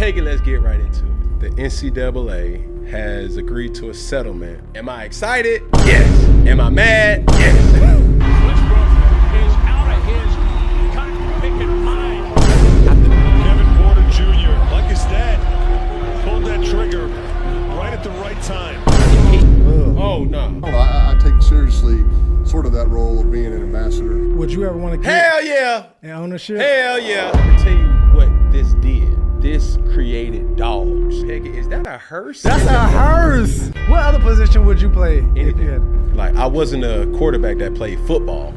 Peggy, let's get right into it. The NCAA has agreed to a settlement. Am I excited? Yes. Am I mad? Yes. Westbrook is out of his cotton-picking mind. Kevin Porter Jr., like his dad, pulled that trigger right at the right time. Oh, no. I take seriously sort of that role of being an ambassador. Would you ever want to get Hell yeah. an ownership? Hell yeah. Let me tell you what this did. This created dogs. Peggy, is that a hearse? That's a hearse. What other position would you play if you had? Like, I wasn't a quarterback that played football.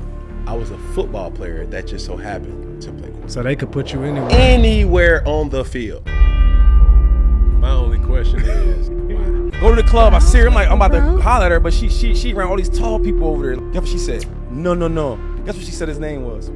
I was a football player that just so happened to play quarterback. So they could put you anywhere. Anywhere on the field. My only question is, why? Go to the club. I see her. I'm about to holler at her, but she around all these tall people over there. Guess what she said? No. Guess what she said his name was?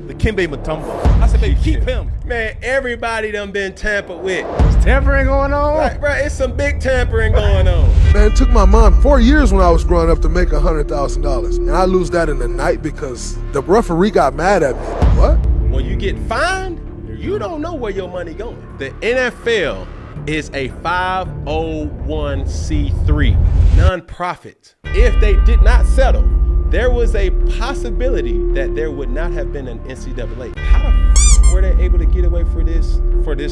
The Kimbe Mutombo. I said, baby, keep him. Man, everybody done been tampered with. There's tampering going on? Like, bro, it's some big tampering going on. Man, it took my mom 4 years when I was growing up to make $100,000. And I lose that in the night because the referee got mad at me. What? When you get fined, you don't know where your money going. The NFL is a 501c3 nonprofit. If they did not settle, there was a possibility that there would not have been an NCAA. How the f were they able to get away for this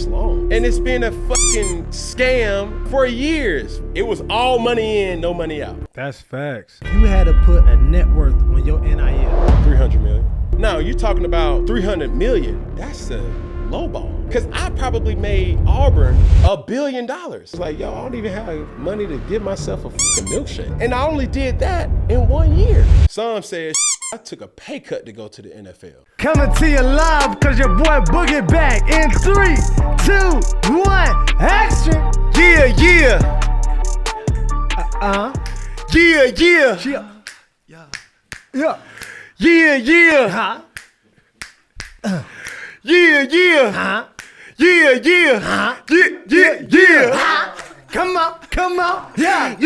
long? And it's been a fucking scam for years. It was all money in, no money out. That's facts. You had to put a net worth on your NIL. 300 million. No, you're talking about 300 million. That's a low ball. Cause I probably made Auburn $1 billion. It's like, yo, I don't even have money to give myself a fucking milkshake. And I only did that in 1 year. Some said I took a pay cut to go to the NFL. Coming to you live because your boy Boogie back in 3, 2, 1, action. Yeah. Yeah. Yeah. Come on. Yeah.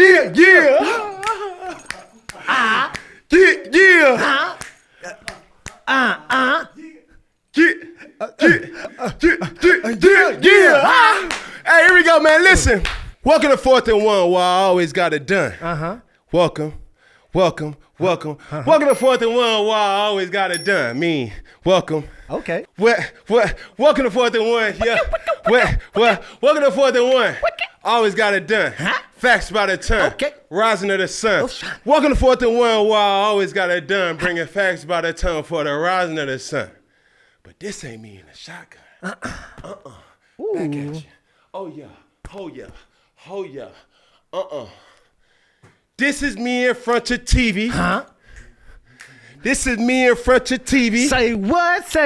Hey, here we go, man. Listen. Welcome to 4th and 1, where I always got it done. Welcome. Welcome to 4th and 1, where I always got it done. Welcome. Okay. Welcome to 4th and 1. Yeah. Welcome to 4th and 1. Always got it done. Facts by the ton. Okay. Rising of the sun. Welcome to 4th and 1, where I always got it done. Bringing facts by the ton for the rising of the sun. But this ain't me in a shotgun. Back at you. Oh yeah. This is me in front of TV. This is me in front of TV. Say what?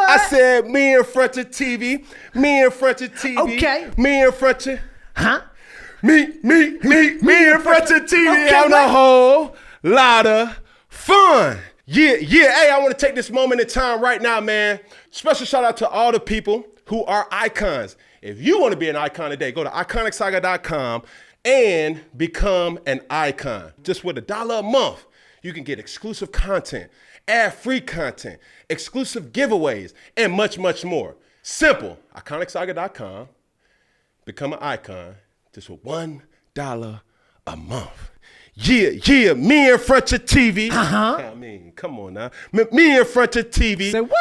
I said me in front of TV. Me in front of TV. Okay. Me in front of... Me in front of TV. Okay, having a what? whole lot of fun. Yeah. Hey, I want to take this moment in time right now, man. Special shout out to all the people who are icons. If you want to be an icon today, go to iconicsaga.com and become an icon. Just with $1 a month, you can get exclusive content, ad-free content, exclusive giveaways, and much, much more. Simple. iconicsaga.com. Become an icon. Just with $1 a month. Yeah. Me in front of TV. I mean, come on now. Me in front of TV. Say what?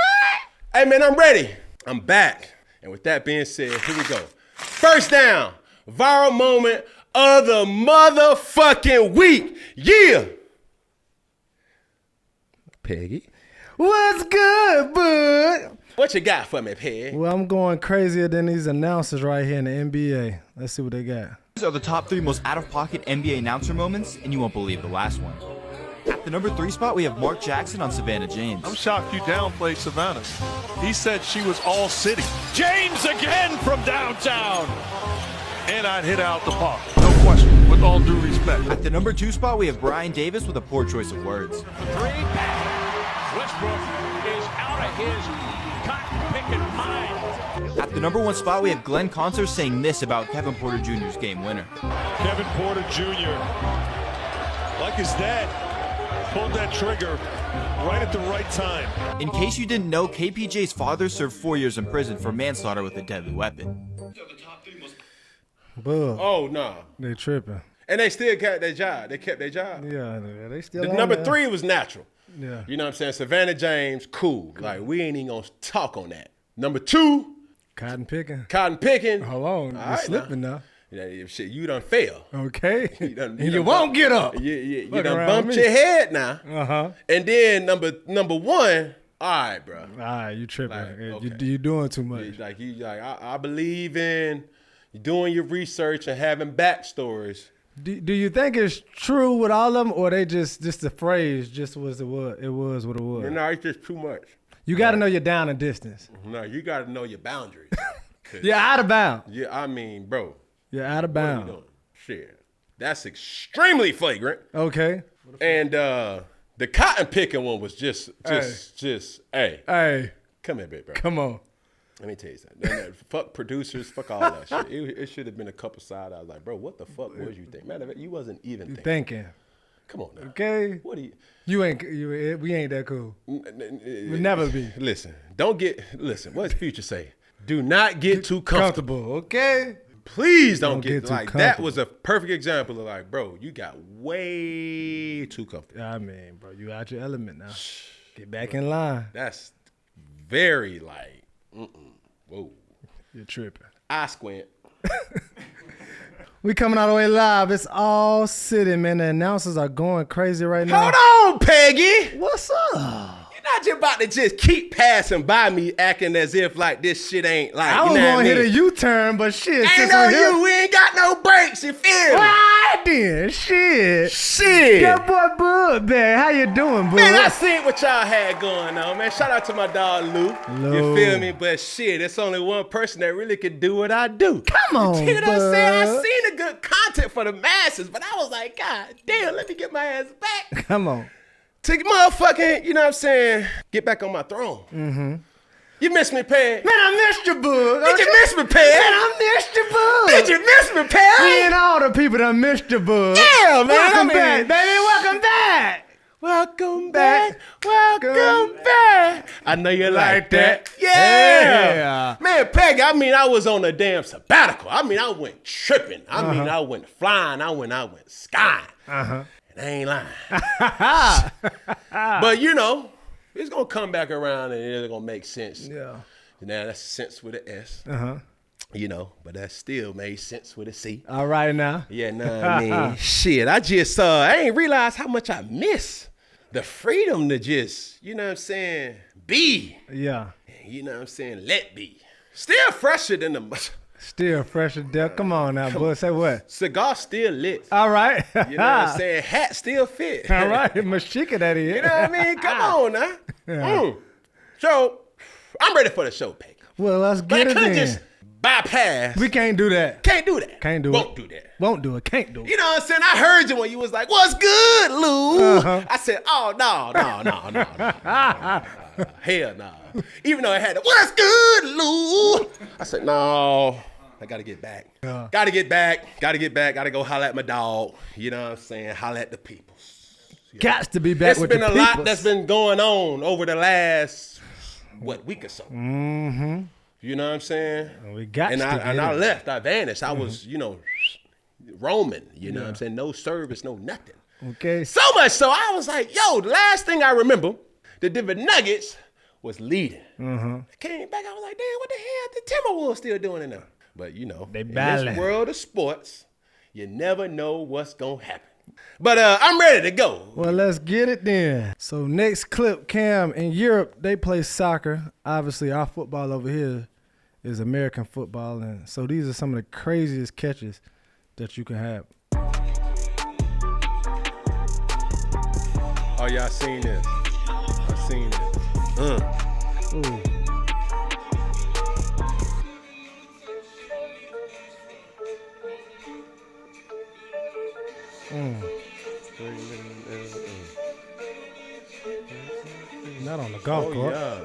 Hey, man, I'm ready. I'm back. And with that being said, here we go. First down. Viral moment of the motherfucking week. Yeah. Peggy. What's good, bud? What you got for me, Peggy? Well, I'm going crazier than these announcers right here in the NBA. Let's see what they got. These are the top 3 most out-of-pocket NBA announcer moments, and you won't believe the last one. At the number 3 spot, we have Mark Jackson on Savannah James. I'm shocked you downplayed Savannah. He said she was all city. James again from downtown. And I'd hit out the park. No question, with all due respect. At the number 2 spot, we have Brian Davis with a poor choice of words. 3. Westbrook is out of his cotton-picking mind. At the number 1 spot, we have Glenn Concert saying this about Kevin Porter Jr.'s game winner. Kevin Porter Jr., like his dad, pulled that trigger right at the right time. In case you didn't know, KPJ's father served 4 years in prison for manslaughter with a deadly weapon. Bull. Oh, no. They tripping. And they still got their job. They kept their job. Yeah, they still The on number there. 3 was natural. Yeah. You know what I'm saying? Savannah James, cool. Like, we ain't even going to talk on that. Number 2, Cotton picking. Cotton Picking. Hold on. All You're right, slipping now. Yeah, shit, you done fail. Okay. You done- and you you done won't bumped- get up. You Fuck done around bumped me. your head now. Uh-huh. And then number 1, all right, bro. All right, you tripping. Like, You okay. you doing too much. I believe in doing your research and having backstories. Do you think it's true with all of them, or they just the phrase just was it was what it was? No, it's just too much. You got to know your down and distance. No, you got to know your boundaries. 'Cause- You're out of bounds. Yeah, I mean, bro, You're out of what are you bounds. doing? Shit, that's extremely flagrant. Okay. And the cotton picking one was just, hey, Hey, come here, big bro. come on. Let me tell you something. No, fuck producers, fuck all that shit. It should have been a couple side. I was like, bro, what the fuck was you think? Matter of fact, you wasn't even thinking. Thinking. Come on now. Okay. What do you? We ain't that cool. We'll never be. Listen, listen, what's Future say? Do not get too comfortable. Okay. Please don't Get get too like that comfortable. was a perfect example of like, bro, you got way too comfortable. I mean, bro, you out your element now. Get back in line. That's very like, whoa. You're tripping. I squint. We coming all the way live. It's all city, man. The announcers are going crazy right now. Hold on, Peggy. What's up? You're not just about to just keep passing by me acting as if like this shit ain't like, I you was know what I gonna hit a mean? U-turn, but shit. Ain't since no we're here- you. We ain't got no brakes. You feel me? Why then? Shit. Shit. That boy Bud, man. How you doing, Bud? Man, I seen what y'all had going on, man. Shout out to my dog Lou. You feel me? But shit, it's only one person that really could do what I do. Come on, You know what I'm saying? I Bud. seen the good content for the masses, but I was like, God damn, let me get my ass back Come on. to motherfucking, you know what I'm saying, get back on my throne. Mm-hmm. You miss me, Peg? Man, I missed you, Bud. Did you miss me, Peg? Man, I missed you, Bud. Did you miss me, Me Peg? and all the people that missed you, Bud. Yeah, man. Welcome I mean- back, baby. Welcome back. Welcome back. Welcome back. I know you like that. Yeah. Yeah. Man, Peggy, I mean, I was on a damn sabbatical. I mean, I went tripping. I mean, I went flying. I went skying. And I ain't lying. But, you know, it's going to come back around and it's going to make sense. Yeah. Now, that's sense with an S. You know, but that still made sense with a C. All right now. Yeah, I mean, shit, I just, I ain't realized how much I miss the freedom to just, you know what I'm saying, be. Yeah. You know what I'm saying, let be. Still fresher than the Still fresh as death. Come on now, Bud. Say what? cigar still lit. All right. You know what I'm saying, hat still fit. All right. Mashika that is. You know what I mean? Come on now. So, I'm ready for the show, Peggy. Well, let's But I get it couldn't then. just bypass. We can't do that. Can't do that. Can't do Won't it. do that. Won't do it. Can't do it. You know what I'm saying? I heard you when you was like, what's good, Lou? I said, oh, no. Hell no. Even though I had the, what's good, Lou? I said, no, I got to get back. Got to get back. Got to go holler at my dog. You know what I'm saying? Holler at the people. Gots to be back It's with been the a lot peoples. that's been going on over the last, week or so. Mm-hmm. You know what I'm saying? We got And to I get it. left. I vanished. I was, roaming. You know what I'm saying? No service, no nothing. Okay. So much so, I was like, yo, the last thing I remember, the Denver Nuggets was leading. I came back, I was like, damn, what the hell the Timberwolves still doing in there? But, They in battling. this world of sports, you never know what's going to happen. But I'm ready to go. Well, let's get it then. So next clip, Cam, in Europe, they play soccer. Obviously, our football over here is American football. And so these are some of the craziest catches that you can have. Oh, y'all seen this. I seen this. Ooh. Not on the golf Oh, court. yeah.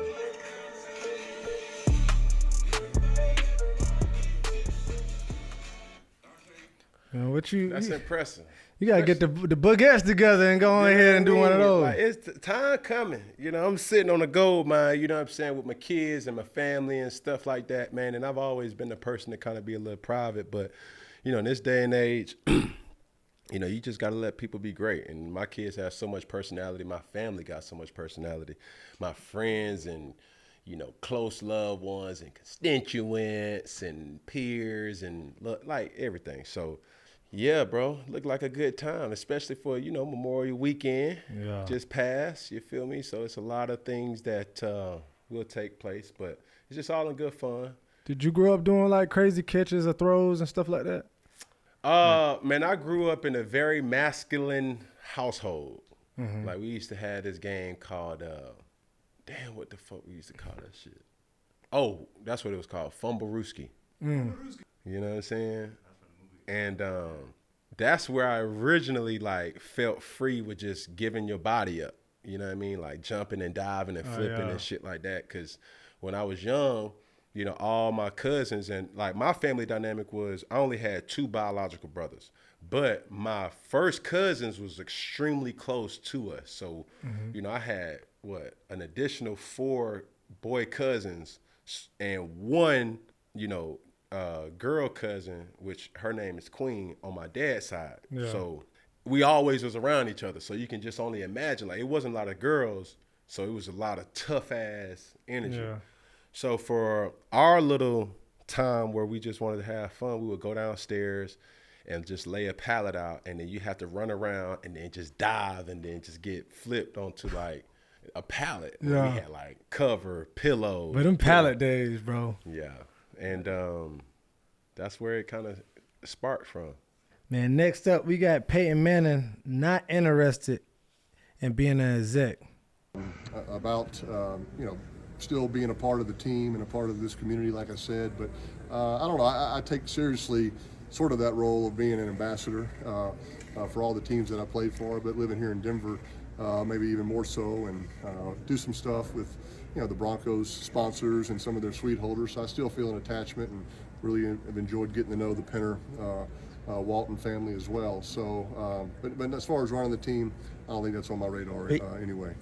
Man, That's impressive. You gotta get the baguettes together and go ahead and do one of those. Like, it's time coming. You know, I'm sitting on a gold mine, you know what I'm saying, with my kids and my family and stuff like that, man. And I've always been the person to kind of be a little private. But, you know, in this day and age, you know, you just got to let people be great. And my kids have so much personality. My family got so much personality. My friends and, you know, close loved ones and constituents and peers and, like, everything. So, yeah, bro, looked like a good time, especially for, you know, Memorial Weekend. Yeah. Just passed, you feel me? So it's a lot of things that will take place, but it's just all in good fun. Did you grow up doing like crazy catches or throws and stuff like that? Man, I grew up in a very masculine household. Like, we used to have this game called, damn, what the fuck we used to call that shit? Oh, that's what it was called, Fumblerooski. You know what I'm saying? And that's where I originally, like, felt free with just giving your body up. You know what I mean? Like, jumping and diving and flipping and shit like that. Because when I was young, you know, all my cousins and, like, my family dynamic was I only had 2 biological brothers. But my first cousins was extremely close to us. So, you know, I had, an additional 4 boy cousins and 1, you know, girl cousin, which her name is Queen on my dad's side. Yeah. So we always was around each other. So you can just only imagine, like, it wasn't a lot of girls. So it was a lot of tough ass energy. Yeah. So for our little time where we just wanted to have fun, we would go downstairs and just lay a pallet out, and then you have to run around and then just dive and then just get flipped onto, like, a pallet. Yeah. We had, like, cover, pillows. But them pallet days, bro. Yeah. And that's where it kind of sparked from. Man, next up, we got Peyton Manning not interested in being an exec. About, you know, still being a part of the team and a part of this community, like I said. But I don't know, I take seriously sort of that role of being an ambassador for all the teams that I played for, but living here in Denver, maybe even more so, and do some stuff with, you know, the Broncos sponsors and some of their suite holders. So I still feel an attachment and really have enjoyed getting to know the Penner Walton family as well. So, but as far as running the team, I don't think that's on my radar anyway.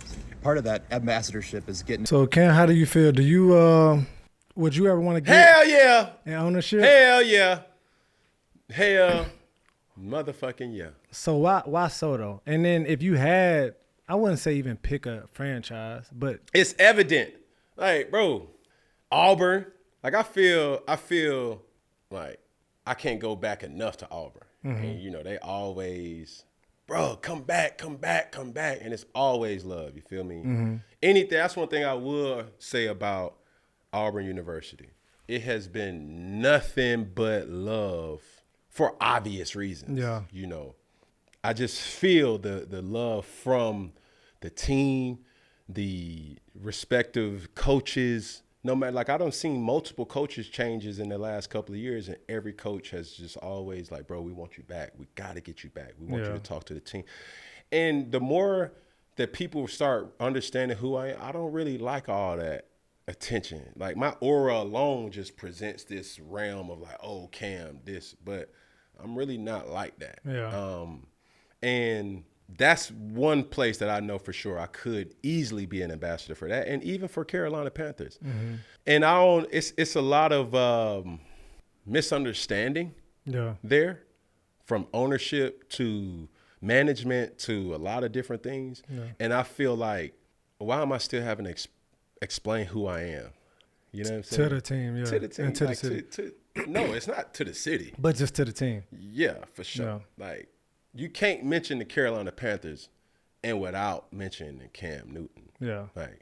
Part of that ambassadorship is getting. So, Cam, how do you feel? Do you would you ever want to get Hell yeah. an ownership? Hell yeah. Hell motherfucking yeah. So why so though? And then if you had, I wouldn't say even pick a franchise, but It's evident. Like, bro, Auburn, like, I feel like I can't go back enough to Auburn. And, you know, they always, bro, come back. And it's always love, you feel me? Anything, that's one thing I will say about Auburn University. It has been nothing but love for obvious reasons. Yeah. You know, I just feel the love from the team, the respective coaches. No matter, like, I done seen multiple coaches changes in the last couple of years, and every coach has just always like, bro, we want you back. We got to get you back. We want you to talk to the team. And the more that people start understanding who I am, I don't really like all that attention. Like, my aura alone just presents this realm of like, oh, Cam, this, but I'm really not like that. Yeah. And that's one place that I know for sure I could easily be an ambassador for that, and even for Carolina Panthers. And it's a lot of misunderstanding there, from ownership to management to a lot of different things. And I feel like, why am I still having to explain who I am? You know what I'm saying? to the team, To the team. and to like, the city. No, it's not to the city. But just to the team. Yeah, for sure. Yeah. Like, you can't mention the Carolina Panthers and without mentioning Cam Newton. Yeah. Like,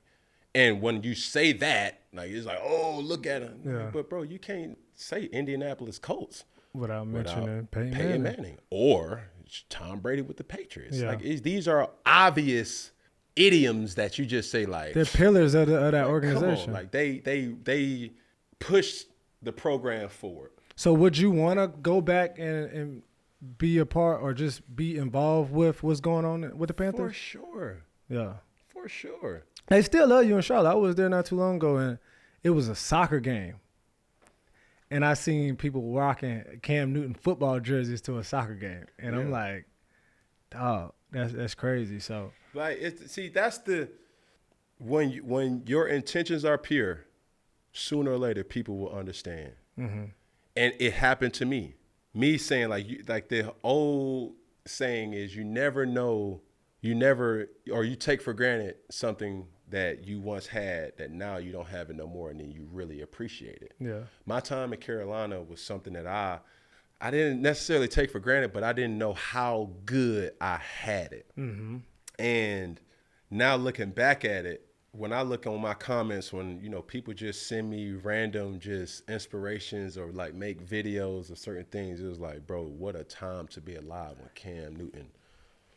and when you say that, like, it's like, oh, look at him. Yeah. But, bro, you can't say Indianapolis Colts Without without mentioning Peyton Peyton Manning. Manning or Tom Brady with the Patriots. Yeah. Like, these are obvious idioms that you just say, like, They're pillars of that come organization. on. Like, they push the program forward. So would you want to go back and be a part or just be involved with what's going on with the For Panthers? sure. Yeah. For sure. They still love you in Charlotte. I was there not too long ago, and it was a soccer game. and I seen people rocking Cam Newton football jerseys to a soccer game, and I'm like, dog, that's crazy. So Like, that's the when your intentions are pure, sooner or later people will understand. Mm-hmm. And it happened to me. Me saying like the old saying is, you never know, or you take for granted something that you once had that now you don't have it no more, and then you really appreciate it. Yeah. My time in Carolina was something that I didn't necessarily take for granted, but I didn't know how good I had it. Mm-hmm. And now looking back at it, when I look on my comments, when, you know, people just send me random just inspirations or like make videos of certain things, it was like, bro, what a time to be alive when Cam Newton.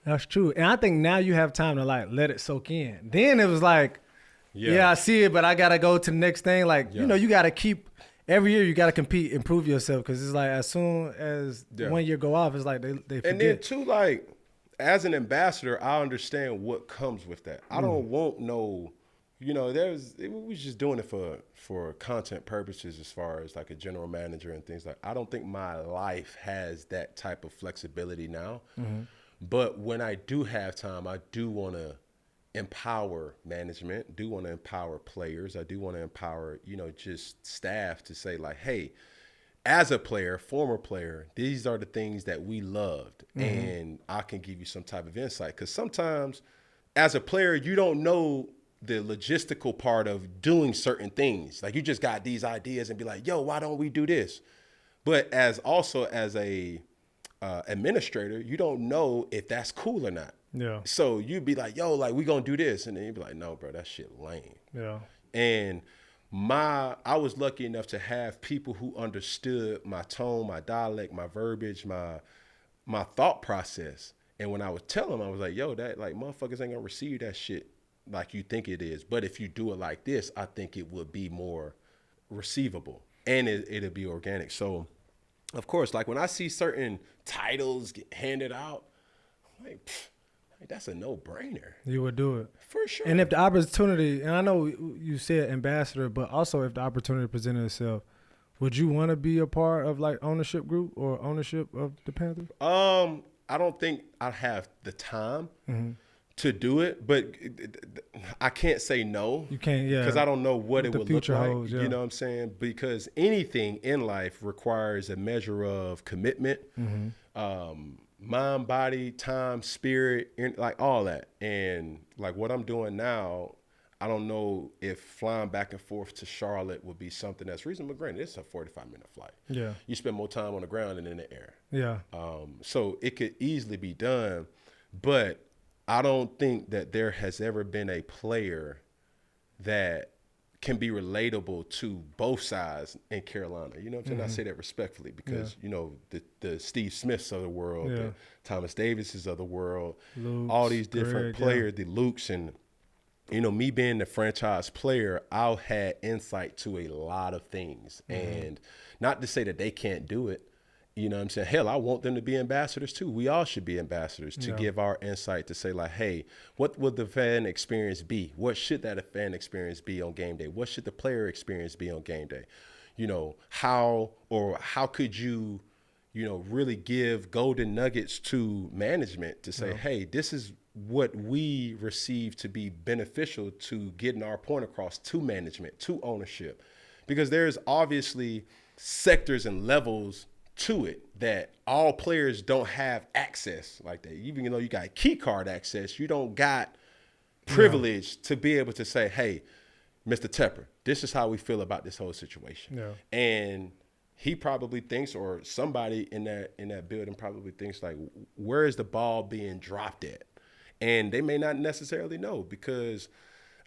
That's true. And I think now you have time to like let it soak in. Then it was like, yeah I see it, but I got to go to the next thing. Like, you know, you got to keep every year you got to compete, improve yourself. Cause it's like, as soon as 1 year go off, it's like they forget. And then too, like, as an ambassador, I understand what comes with that. I don't want no, you know, we was just doing it for content purposes as far as like a general manager and things like. I don't think my life has that type of flexibility now. Mm-hmm. But when I do have time, I do want to empower management, do want to empower players. I do want to empower, you know, just staff to say like, hey, as a player, former player, these are the things that we loved, and I can give you some type of insight. Because sometimes as a player, you don't know the logistical part of doing certain things. Like, you just got these ideas and be like, yo, why don't we do this? But as a administrator, you don't know if that's cool or not. Yeah. So you'd be like, yo, like, we gonna do this. And then you'd be like, no, bro, that shit lame. Yeah. And I was lucky enough to have people who understood my tone, my dialect, my verbiage, my thought process. And when I would tell them, I was like, yo, that, like, motherfuckers ain't gonna receive that shit like you think it is. But if you do it like this, I think it would be more receivable, and it'll be organic. So, of course, like, when I see certain titles get handed out, I'm like, that's a no-brainer. You would do it. For sure. And if the opportunity, and I know you said ambassador, but also if the opportunity presented itself, would you want to be a part of like ownership group or ownership of the Panthers? I don't think I have the time to do it, but I can't say no. You can't, yeah. Because I don't know what it would look like. Holds, yeah. You know what I'm saying? Because anything in life requires a measure of commitment, mind, body, time, spirit, like all that. And like what I'm doing now, I don't know if flying back and forth to Charlotte would be something that's reasonable. Granted, it's a 45-minute flight. Yeah. You spend more time on the ground than in the air. Yeah. So it could easily be done, but I don't think that there has ever been a player that can be relatable to both sides in Carolina. You know what I'm saying? I say that respectfully because, you know, the Steve Smiths of the world, the Thomas Davises of the world, Luke's, all these different Greg, players, the Lukes, and, you know, me being the franchise player, I had insight to a lot of things. And not to say that they can't do it. You know what I'm saying? Hell, I want them to be ambassadors too. We all should be ambassadors to give our insight to say like, hey, what would the fan experience be? What should that fan experience be on game day? What should the player experience be on game day? You know, how could you, you know, really give golden nuggets to management to say, hey, this is what we receive to be beneficial to getting our point across to management, to ownership. Because there's obviously sectors and levels to it that all players don't have access like that. Even though you got key card access, you don't got privilege to be able to say, hey, Mr. Tepper, this is how we feel about this whole situation. Yeah. And he probably thinks, or somebody in that building probably thinks like, where is the ball being dropped at? And they may not necessarily know, because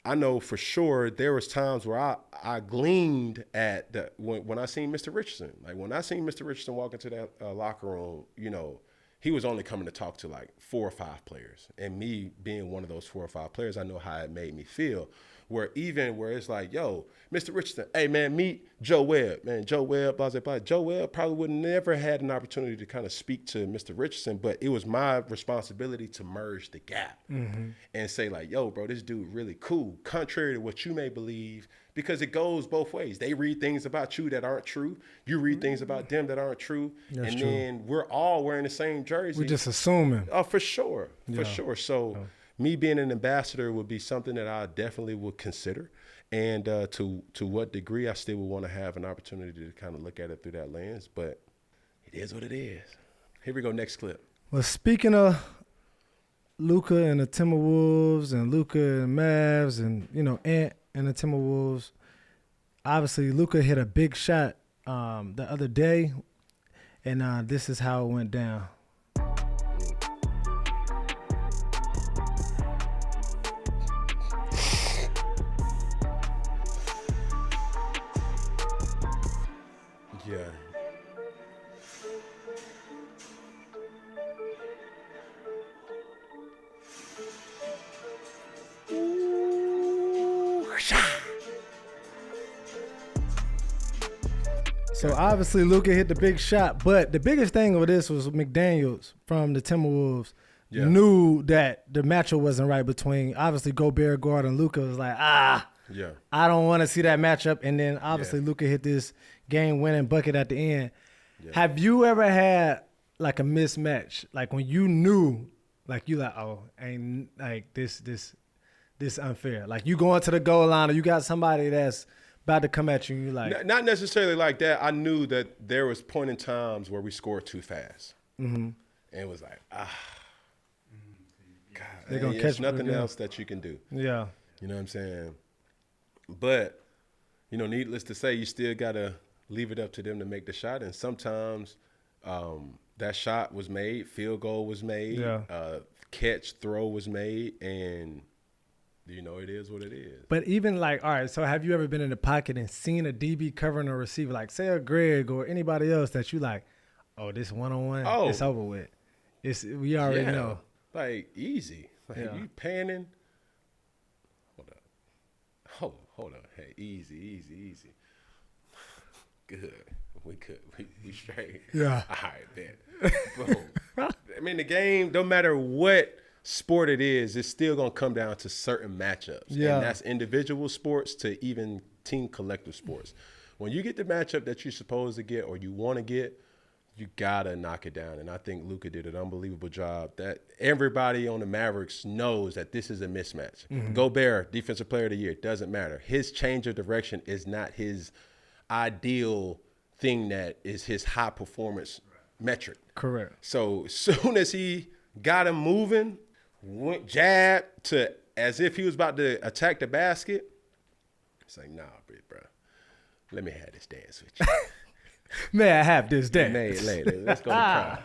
I know for sure there was times where I gleaned at when I seen Mr. Richardson. Like when I seen Mr. Richardson walk into that locker room, you know, he was only coming to talk to like 4 or 5 players. And me being one of those 4 or 5 players, I know how it made me feel. where it's like, yo, Mr. Richardson, hey man, meet Joe Webb, man. Joe Webb, blah, blah, blah. Joe Webb probably would never had an opportunity to kind of speak to Mr. Richardson, but it was my responsibility to merge the gap and say like, yo, bro, this dude really cool, contrary to what you may believe, because it goes both ways. They read things about you that aren't true. You read things about them that aren't true. That's and true. then we're all wearing the same jersey. We're just assuming. Oh, for sure. For sure. So me being an ambassador would be something that I definitely would consider. And to what degree I still would want to have an opportunity to kind of look at it through that lens. But it is what it is. Here we go, next clip. Well, speaking of Luka and the Timberwolves and Luka and Mavs and, Ant and the Timberwolves, obviously Luka hit a big shot the other day, and this is how it went down. Yeah. So obviously Luka hit the big shot, but the biggest thing of this was McDaniels from the Timberwolves knew that the matchup wasn't right between obviously Gobert, guard, and Luka. Was like, I don't want to see that matchup. And then obviously Luka hit this game-winning bucket at the end. Yeah. Have you ever had like a mismatch, like when you knew, like you like, oh, ain't like this unfair? Like you going to the goal line, or you got somebody that's about to come at you, and you like. Not necessarily like that. I knew that there was point in times where we scored too fast. And it was like, God, they're gonna there's catch nothing else that you can do. Yeah. You know what I'm saying? But, needless to say, you still got to leave it up to them to make the shot. And sometimes that shot was made, field goal was made, catch, throw was made, and it is what it is. But even like, all right, so have you ever been in the pocket and seen a DB covering a receiver, like say a Greg or anybody else that you like, oh, this one-on-one, it's over with. We already know. Like, easy. Like, you panning. Hold up. Hey, easy. Good. We straight. Yeah. All right, bet. Boom. I mean, the game, no matter what sport it is, it's still going to come down to certain matchups. Yeah. And that's individual sports to even team collective sports. When you get the matchup that you're supposed to get or you want to get, you got to knock it down. And I think Luka did an unbelievable job. That everybody on the Mavericks knows that this is a mismatch. Gobert, Defensive Player of the Year, doesn't matter. His change of direction is not his ideal thing that is his high performance metric. Correct. So as soon as he got him moving, went jab to as if he was about to attack the basket, it's like, nah, bro. Let me have this dance with you. May I have this dance? Let's go to prom.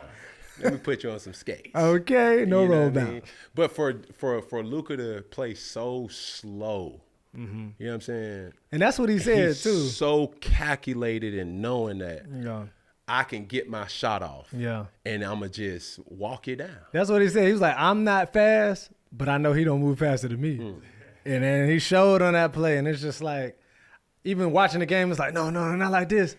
Let me put you on some skates. Okay, no roll down. I mean? But for Luka to play so slow, you know what I'm saying? And that's what he said He's too. So calculated in knowing that Yeah. I can get my shot off. Yeah. And I'm going to just walk it down. That's what he said. He was like, I'm not fast, but I know he don't move faster than me. And then he showed on that play, and it's just like, even watching the game, it's like, no, not like this.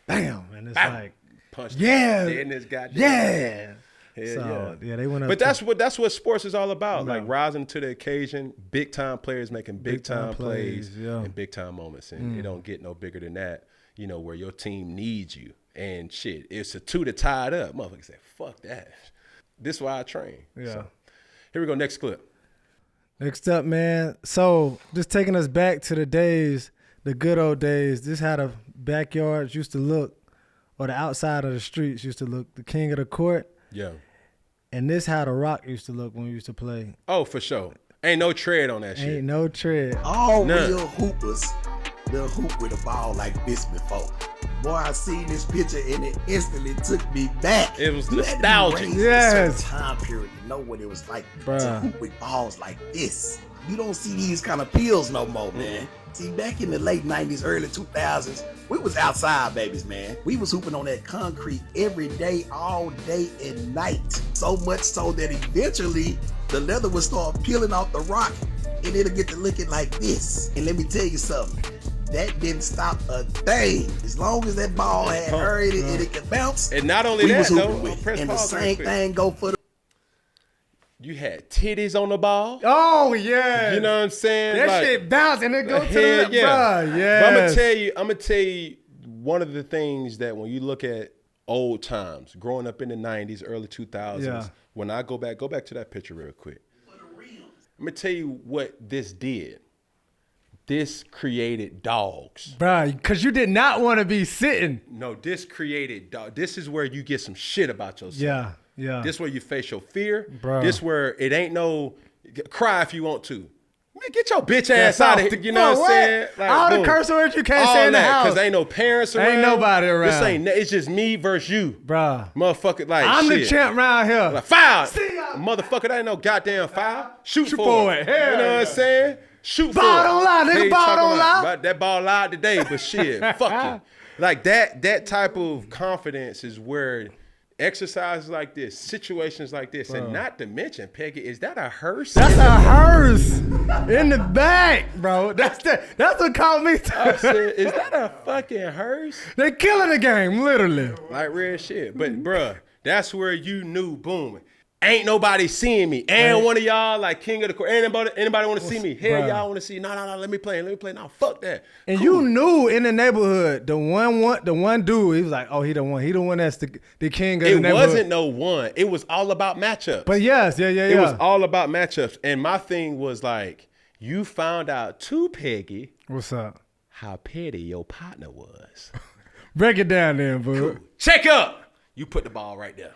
Bam. And it's like, punch. Yeah. In this goddamn. Yeah. Hell So, yeah, they went up. But that's what sports is all about. Like rising to the occasion, big time players making big time plays and big time moments. And it don't get no bigger than that, where your team needs you. And shit, it's a 2 to tie it up. Motherfuckers say, fuck that. This is why I train. Yeah. So, here we go, next clip. Next up, man. So just taking us back to the good old days. This how the backyards used to look, or the outside of the streets used to look. The king of the court. Yeah. And this how the Rock used to look when we used to play. Oh, for sure. Ain't no tread on that shit. Ain't no tread. All real hoopers, they'll hoop with a ball like this before. Boy, I seen this picture and it instantly took me back. It was You had to be nostalgic. raised in a Yes. certain time period to know what it was like Bruh. to hoop with balls like this. You don't see these kind of pills no more, man. See, back in the late 90s, early 2000s, we was outside babies, man. We was hooping on that concrete every day, all day and night. So much so that eventually the leather would start peeling off the rock and it'll get to looking like this. And let me tell you something. That didn't stop a thing. As long as that ball had hurried it and it could bounce. And not only we that, was though, hooping with it. And the same thing go for the. You had titties on the ball. Oh yeah. You know what I'm saying? That like, shit bounce and it go to the hell yeah. bruh, yes. But I'm gonna tell you one of the things that when you look at old times, growing up in the 90s, early 2000s, when I go back to that picture real quick. I'm gonna tell you what this did. This created dogs. Bruh, because you did not want to be sitting. No, this created dogs. This is where you get some shit about yourself. Yeah, yeah. This where you face your fear. Bruh. This where it ain't no cry if you want to. Man, get your bitch ass out of here. You know what I'm saying? Like, all boom. the curse words you can't say in the house. Because ain't no parents around. Ain't nobody around. It's just me versus you. Bruh. Motherfucker, like, I'm shit. the champ around here. Like, foul. Motherfucker, that ain't no goddamn foul. Shoot for it. You know what I'm saying? Shoot ball for it. don't lie, nigga. Hey, Ball don't lie. About that ball lied today, but shit, fuck you. Like that type of confidence is where exercises like this, situations like this, and not to mention, Peggy, is that a hearse? That's a hearse in the back, bro. That's what caught me. I said, is that a fucking hearse? They killing the game, literally. Like real shit. But bruh, that's where you knew, boom. Ain't nobody seeing me. And one of y'all, like king of the court, anybody want to see me? Hell, y'all want to see? No, let me play. No, fuck that. And cool. You knew in the neighborhood, the one dude, he was like, oh, he the one. He the one that's the king of the neighborhood. It wasn't no one. It was all about matchups. But yes, yeah. It was all about matchups. And my thing was like, you found out too, Peggy. What's up? How petty your partner was. Break it down then, boo. Cool. Check up. You put the ball right there.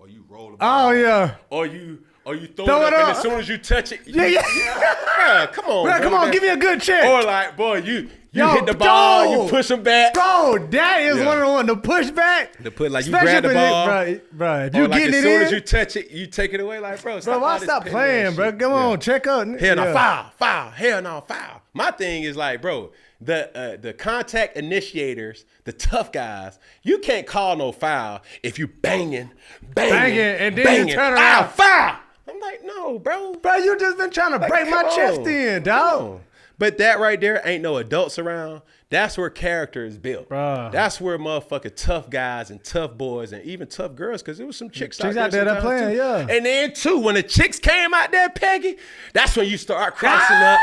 Or you roll the ball. Oh yeah. Or you throw it up and as soon as you touch it. Yeah. Bruh, come on. Bruh, come on, give me a good check. Or like, boy, you hit the ball, you push them back. Bro, that is one the push back. The put like you grab the ball. Bro, if you like getting as it soon in, as you touch it, you take it away. Like, bro, stop playing, bro. Come on, check up. Hell no, foul. Hell no, foul. My thing is like, bro, the contact initiators, the tough guys, you can't call no foul if you banging, and then you turn around. Foul. I'm like, no, bro. Bro, you just been trying to break my chest in, dog. But that right there ain't no adults around. That's where character is built. Bruh. That's where motherfucking tough guys and tough boys and even tough girls, because there was some chicks out there that playing, too. yeah. And then too, when the chicks came out there, Peggy, that's when you start crossing up.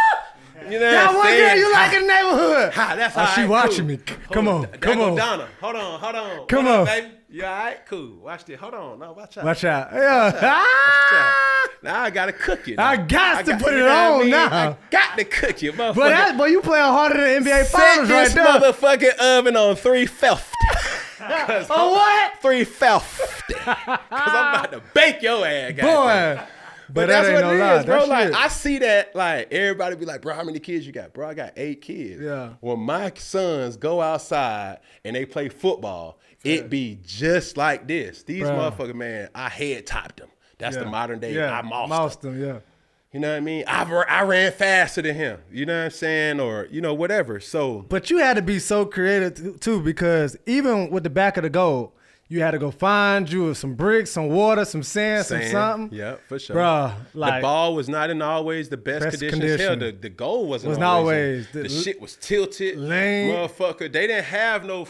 You know that what I'm one saying? girl you like in the neighborhood. That's how she watching me. Come on. Donna. Hold on. Come what on. Up, baby? You all right? Cool. Watch this. Hold on. No, watch out. Watch out. Yeah. Watch out. Now I gotta cook you. I got to put it on now. I got to cook you, motherfucker. But you playing harder than NBA Finals right there. Set this motherfucking oven on 350. On what? 350. Because I'm about to bake your ass, boy. But that's that ain't what no it lie. is, bro. That like shit. I see that, like everybody be like, bro, how many kids you got? Bro, I got 8 kids. Yeah. When my sons go outside and they play football, it be just like this. These motherfuckers, man, I head topped them. That's the modern day. I mossed them. Yeah. You know what I mean? I ran faster than him. You know what I'm saying? Or, whatever. So. But you had to be so creative too, because even with the back of the goal, you had to go find you some bricks, some water, some sand, some something. Yeah, for sure. Bruh, the ball was not in always the best conditions. Hell, the goal wasn't always. The shit was tilted. Lane. Motherfucker. They didn't have no.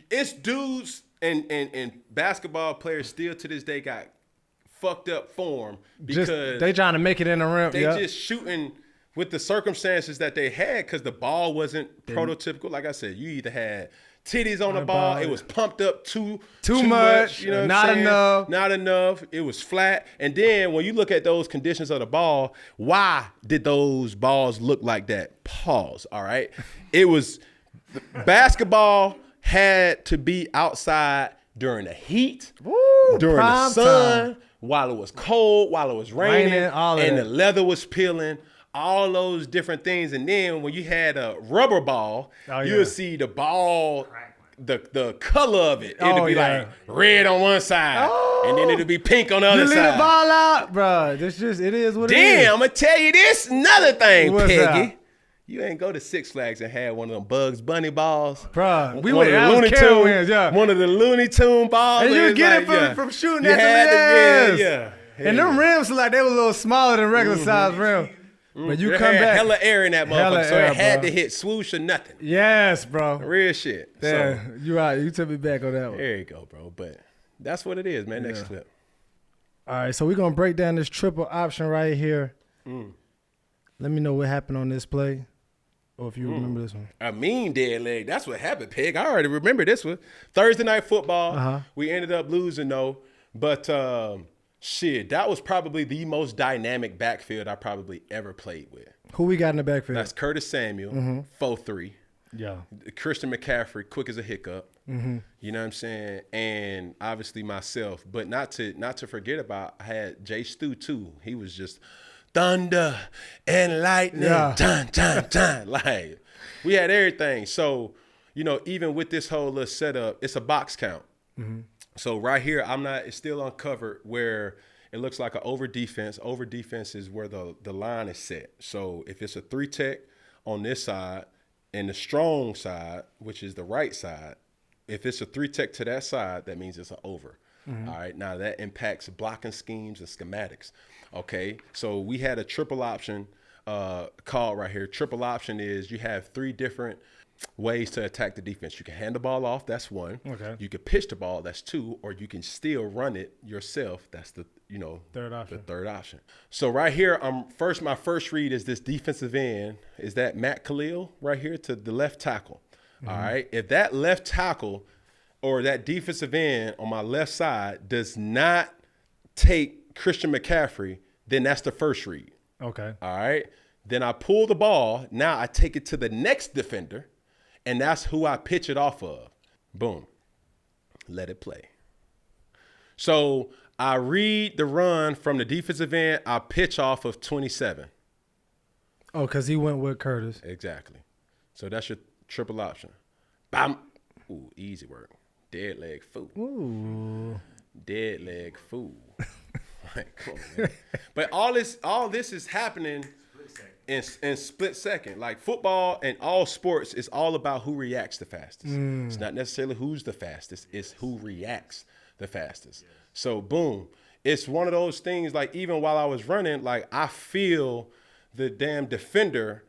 It's dudes and basketball players still to this day got fucked up form because they trying to make it in the rim. They just shooting with the circumstances that they had because the ball wasn't prototypical. Like I said, you either had titties on the ball. It was pumped up too much. You know not enough. Not enough. It was flat. And then when you look at those conditions of the ball, why did those balls look like that? Pause. All right. It was basketball had to be outside during the heat, during the sun, while it was cold, while it was raining and the leather was peeling. All those different things. And then when you had a rubber ball, you'll see the ball, the color of it. It'll be like red on one side, and then it'll be pink on the other side. You leave the ball out, bro. It is what it is. Damn, I'm going to tell you this another thing, What's Peggy. that? You ain't go to Six Flags and had one of them Bugs Bunny balls. Bro, we went to Looney Tunes, one of the Looney Tune balls. And you get it from shooting at the rims. And them rims, like, they were a little smaller than regular size rims. But you It come had back. hella air in that Hella motherfucker, so air, it had bro. to hit swoosh or nothing. Yes, bro. Real shit. Yeah, So, you right. You took me back on that one. there you go, bro. But that's what it is, man. Next clip. All right, so we're going to break down this triple option right here. Let me know what happened on this play, or if you remember this one. A mean dead leg. That's what happened, Peg. I already remember this one. Thursday night football. We ended up losing, though. But, shit, that was probably the most dynamic backfield I probably ever played with. Who we got in the backfield? That's Curtis Samuel, 4-3. Yeah. Christian McCaffrey, quick as a hiccup. You know what I'm saying? And obviously myself. But not to forget about, I had Jay Stu, too. He was just thunder and lightning. Yeah. Dun. Like, we had everything. So, you know, even with this whole little setup, it's a box count. So right here, it's still uncovered where it looks like an over defense. Over defense is where the line is set. So if it's a 3-tech on this side and the strong side, which is the right side, if it's a 3-tech to that side, that means it's an over. All right. Now that impacts blocking schemes and schematics. Okay. So we had a triple option call right here. Triple option is you have 3 different ways to attack the defense. You can hand the ball off, that's 1. Okay. You can pitch the ball, that's 2, or you can still run it yourself. That's the Third option. The third option. So right here, my first read is this defensive end. Is that Matt Khalil right here to the left tackle? All right. If that left tackle or that defensive end on my left side does not take Christian McCaffrey, then that's the first read. Okay. All right. Then I pull the ball. Now I take it to the next defender, and that's who I pitch it off of. Boom. Let it play. So I read the run from the defensive end. I pitch off of 27. Oh, because he went with Curtis. Exactly. So that's your triple option. Bam. Ooh, easy work. Dead leg fool. Ooh. Dead leg fool. Like, come on, man. But all this is happening in split second. Like football and all sports is all about who reacts the fastest. It's not necessarily who's the fastest. It's who reacts the fastest. So boom. It's one of those things, like even while I was running, like I feel the damn defender,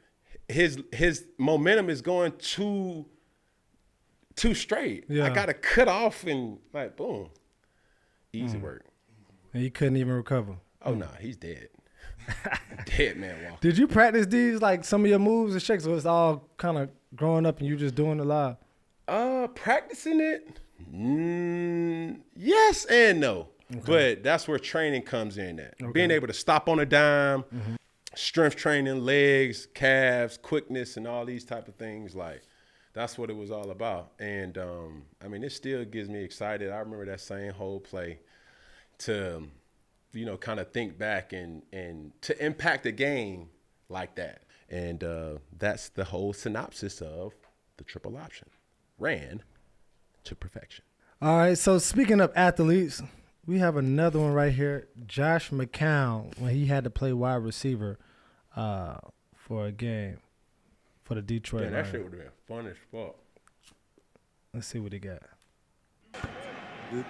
his momentum is going too straight. Yeah. I gotta cut off and like boom. Easy work. And he couldn't even recover. Oh no, he's dead. Dead man walking. Did you practice these, like some of your moves and shakes, or it's all kind of growing up and you just doing it live? Practicing it? Yes and no. Okay. But that's where training comes in at. Okay. Being able to stop on a dime, strength training, legs, calves, quickness, and all these type of things. Like, that's what it was all about. And, I mean, it still gets me excited. I remember that same whole play to, you know, kind of think back and to impact the game like that. And that's the whole synopsis of the triple option. Ran to perfection. All right, so speaking of athletes, we have another one right here. Josh McCown, when he had to play wide receiver for a game for the Detroit Yeah, that Lions. shit would have been fun as fuck. Let's see what he got.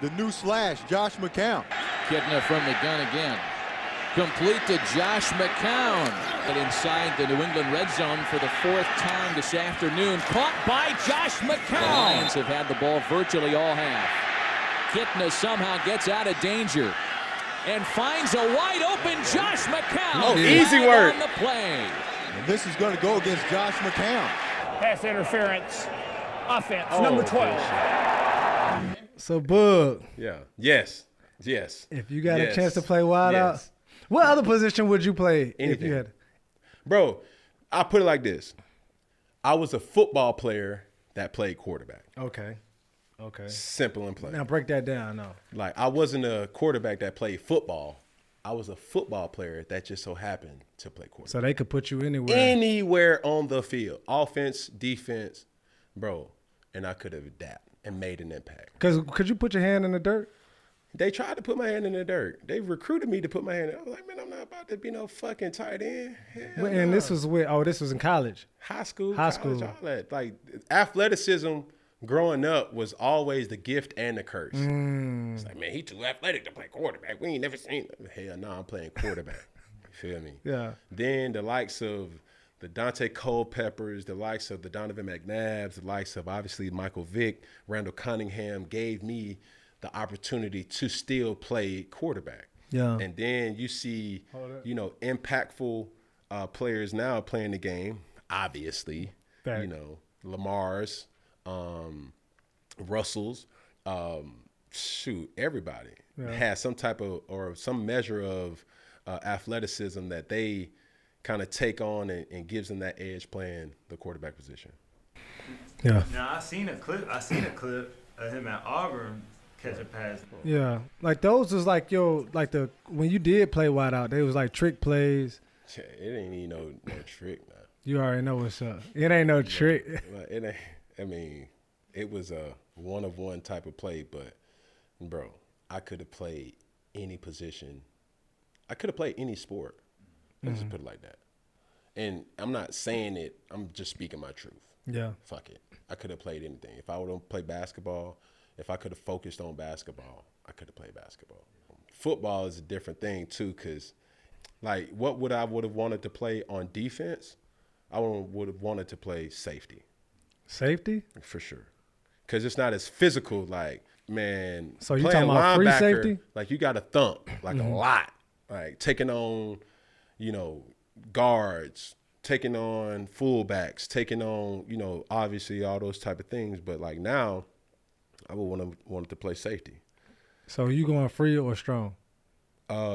The new slash, Josh McCown. Kidna from the gun again. Complete to Josh McCown. And inside the New England red zone for the 4th time this afternoon. Caught by Josh McCown. The Lions have had the ball virtually all half. Kidna somehow gets out of danger and finds a wide open Josh McCown. Oh, easy work. On the play. And this is going to go against Josh McCown. Pass interference. Offense, number 12. So, Bug. Yeah. Yes. If you got a chance to play wide out, what other position would you play if you had? Bro, I put it like this. I was a football player that played quarterback. Okay. Simple and plain. Now break that down now. Like, I wasn't a quarterback that played football. I was a football player that just so happened to play quarterback. So they could put you anywhere. Anywhere on the field. Offense, defense, bro. And I could have adapted and made an impact. Because could you put your hand in the dirt? They tried to put my hand in the dirt. They recruited me to put my hand in. I was like, man, I'm not about to be no fucking tight end. And this was this was in college. High school, High college, school. all that. Like, athleticism growing up was always the gift and the curse. It's like, man, he too athletic to play quarterback. We ain't never seen him. Hell no, I'm playing quarterback. You feel me? Yeah. Then the likes of the Dante Culpeppers, the likes of the Donovan McNabbs, the likes of obviously Michael Vick, Randall Cunningham gave me the opportunity to still play quarterback. Yeah. And then you see, you know, impactful players now playing the game, obviously. Fact. You know, Lamar's, Russell's, everybody has some type of or some measure of athleticism that they kind of take on and gives them that edge playing the quarterback position. Yeah. Now I seen a clip of him at Auburn catch a pass. Yeah. Like those was like when you did play wide out, they was like trick plays. It ain't even no trick, man. You already know what's up. It ain't no trick. It ain't. I mean, it was a one-of-one type of play, but bro, I could have played any position. I could have played any sport. Let's just put it like that. And I'm not saying it. I'm just speaking my truth. Yeah. Fuck it. I could have played anything. If I would have played basketball, if I could have focused on basketball, I could have played basketball. Football is a different thing too, because like what would I would have wanted to play on defense? I would have wanted to play safety. Safety? For sure. Because it's not as physical, like, man, so you playing talking about free linebacker, safety? like you got to thump, like a lot. Like taking on, you know, guards, taking on fullbacks, taking on, you know, obviously all those type of things. But like now, I would wanted to play safety. So you going free or strong?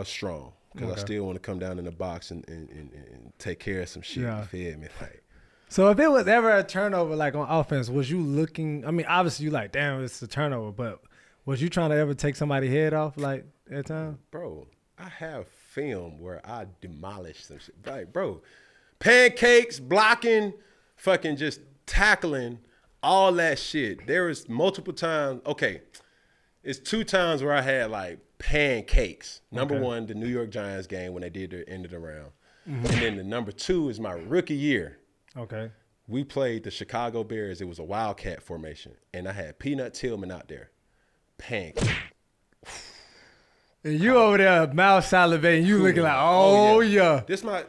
Strong. Because I still want to come down in the box and take care of some shit. Yeah. You feel me? Like, so if it was ever a turnover, like on offense, was you looking? I mean, obviously you like, damn, it's a turnover, but was you trying to ever take somebody's head off like at time? Bro, I have film where I demolished some shit. Like, bro, pancakes, blocking, fucking just tackling, all that shit. There was multiple times. Okay, it's 2 times where I had like pancakes. Number one, the New York Giants game when they did the end of the round. And then the number 2 is my rookie year. Okay. We played the Chicago Bears. It was a Wildcat formation. And I had Peanut Tillman out there. Pancake. And you over there mouth salivating, you looking like, oh yeah. This my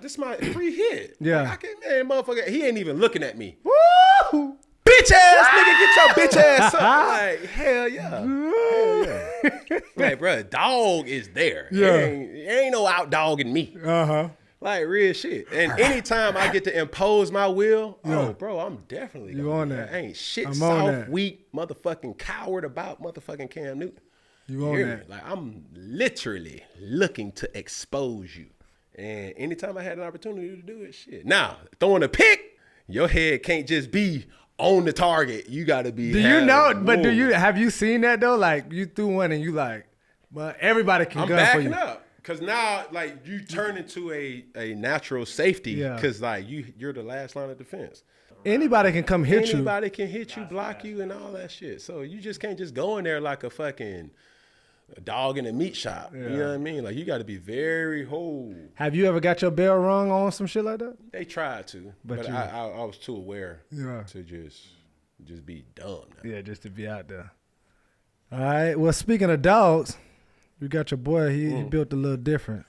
free hit. Yeah. Like, I can't, man, motherfucker, he ain't even looking at me. Woo! Bitch ass nigga, get your bitch ass up. Like, hell yeah. Hell yeah. Like, bro, dog is there. Yeah. It ain't no out dogging me. Uh-huh. Like, real shit. And anytime I get to impose my will, oh, bro, I'm definitely You on do that. I ain't shit I'm on soft, that. weak, motherfucking coward about motherfucking Cam Newton. You on hear me? that. Like, I'm literally looking to expose you. And anytime I had an opportunity to do it, shit. Now, throwing a pick, your head can't just be on the target. You got to be. Do you know? But have you seen that though? Like you threw one and you like, but everybody can I'm gun for you. backing up. Cause now, like, you turn into a natural safety. Yeah. Cause like you're the last line of defense. Anybody can come hit you. Anybody can hit you, block you, and all that shit. So you just can't just go in there like a fucking dog in a meat shop. Yeah. You know what I mean? Like you got to be very whole. Have you ever got your bell rung on some shit like that? They tried to, but I was too aware to just be dumb. Now. Yeah, just to be out there. All right. Well, speaking of dogs, you got your boy. He built a little different.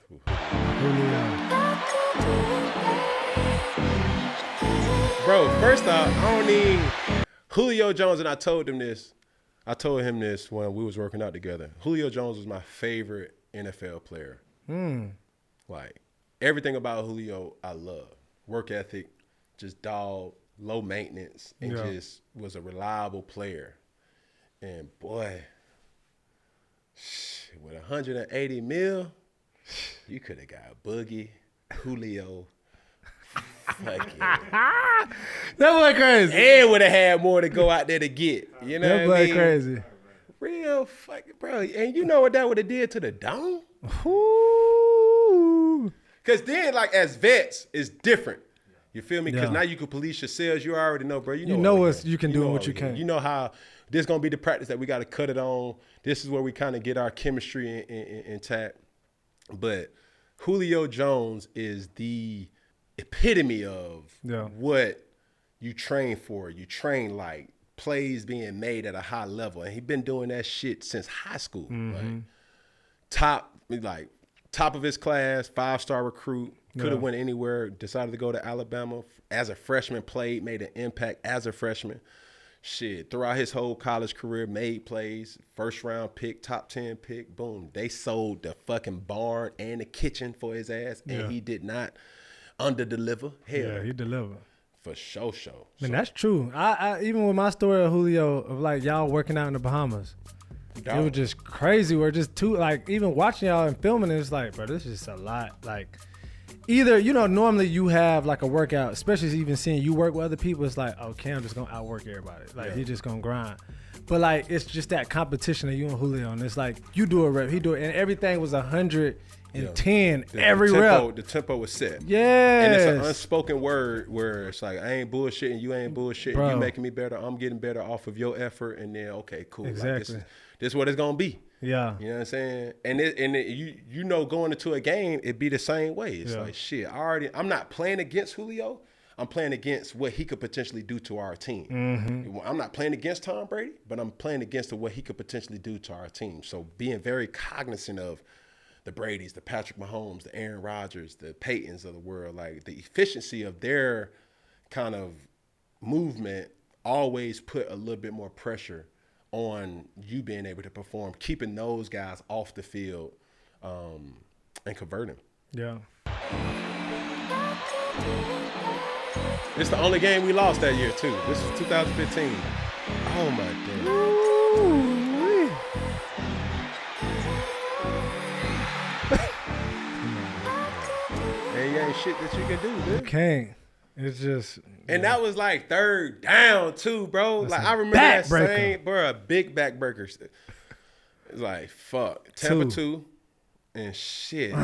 Bro, first off, I don't need Julio Jones, and I told him this. I told him this when we was working out together. Julio Jones was my favorite NFL player. Like, everything about Julio, I love. Work ethic, just dog, low maintenance, and just was a reliable player. And boy, with 180 mil, you could have got Boogie, Julio. That boy crazy. And would have had more to go out there to get. You know that what I boy mean? crazy. Real fucking bro. And you know what that would have did to the dome? Because then, like, as vets, it's different. You feel me? Because now you can police your cells. You already know, bro. You know what you can do and what you can't. You know how this going to be the practice that we got to cut it on. This is where we kind of get our chemistry intact. But Julio Jones is the epitome of what you train for. You train like plays being made at a high level. And he's been doing that shit since high school. Like, top top of his class, 5-star recruit, could have went anywhere, decided to go to Alabama as a freshman, played, made an impact as a freshman. Shit, throughout his whole college career, made plays, first-round pick, top 10 pick, boom. They sold the fucking barn and the kitchen for his ass, and he did not under-deliver. Hell, Yeah, he delivered. For sure. Man, that's true. I even with my story of Julio, of like y'all working out in the Bahamas, it was just crazy. We're just too, like, even watching y'all and filming, it's like, bro, this is just a lot. Like, either, normally you have like a workout, especially even seeing you work with other people, it's like, oh, Cam just gonna outwork everybody. Like, he just gonna grind. But like, it's just that competition that you and Julio, and it's like, you do a rep, he do it, and everything was 110 every rep. The tempo was set. Yeah. And it's an unspoken word where it's like, I ain't bullshitting, you ain't bullshitting, Bro. you making me better, I'm getting better off of your effort, and then, okay, cool. Exactly. Like, this is what it's going to be. Yeah. You know what I'm saying? And going into a game, it'd be the same way. It's like, shit, I'm not playing against Julio. I'm playing against what he could potentially do to our team. Mm-hmm. I'm not playing against Tom Brady, but I'm playing against what he could potentially do to our team. So being very cognizant of the Bradys, the Patrick Mahomes, the Aaron Rodgers, the Paytons of the world, like the efficiency of their kind of movement always put a little bit more pressure on you being able to perform, keeping those guys off the field and converting. Yeah. This is the only game we lost that year, too. This is 2015. Oh, my goodness. Ain't shit that you can do, dude. You can't. It's just. And that was like third down, too, bro. Like, I remember that same, bro, a big backbreaker. It's like, fuck. Tampa 2 and shit.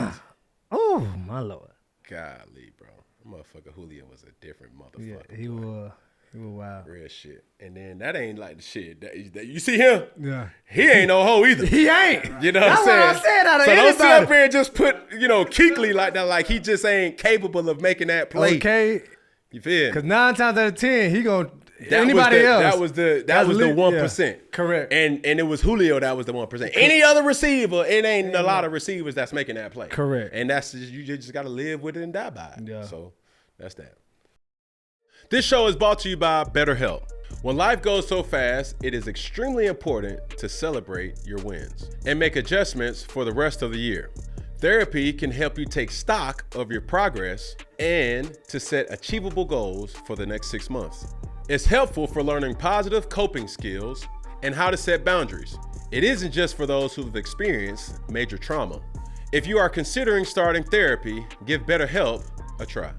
Oh, my Lord. Golly, bro. Motherfucker Julio was a different motherfucker. Yeah, he was wild. Real shit. And then that ain't like the shit. That you see him? Yeah. He ain't no hoe either. He ain't. You know That's what I'm saying? what I said out of so anybody. don't sit up here and just put, Kuechly like that, like he just ain't capable of making that play. Okay. You feel me? Because 9 times out of 10, he gonna else. That was the 1%. Yeah, correct. And it was Julio that was the 1%. Any other receiver, it ain't a lot of receivers that's making that play. Correct. And that's you just got to live with it and die by it. Yeah. So that's that. This show is brought to you by BetterHelp. When life goes so fast, it is extremely important to celebrate your wins and make adjustments for the rest of the year. Therapy can help you take stock of your progress and to set achievable goals for the next 6 months. It's helpful for learning positive coping skills and how to set boundaries. It isn't just for those who've experienced major trauma. If you are considering starting therapy, give BetterHelp a try.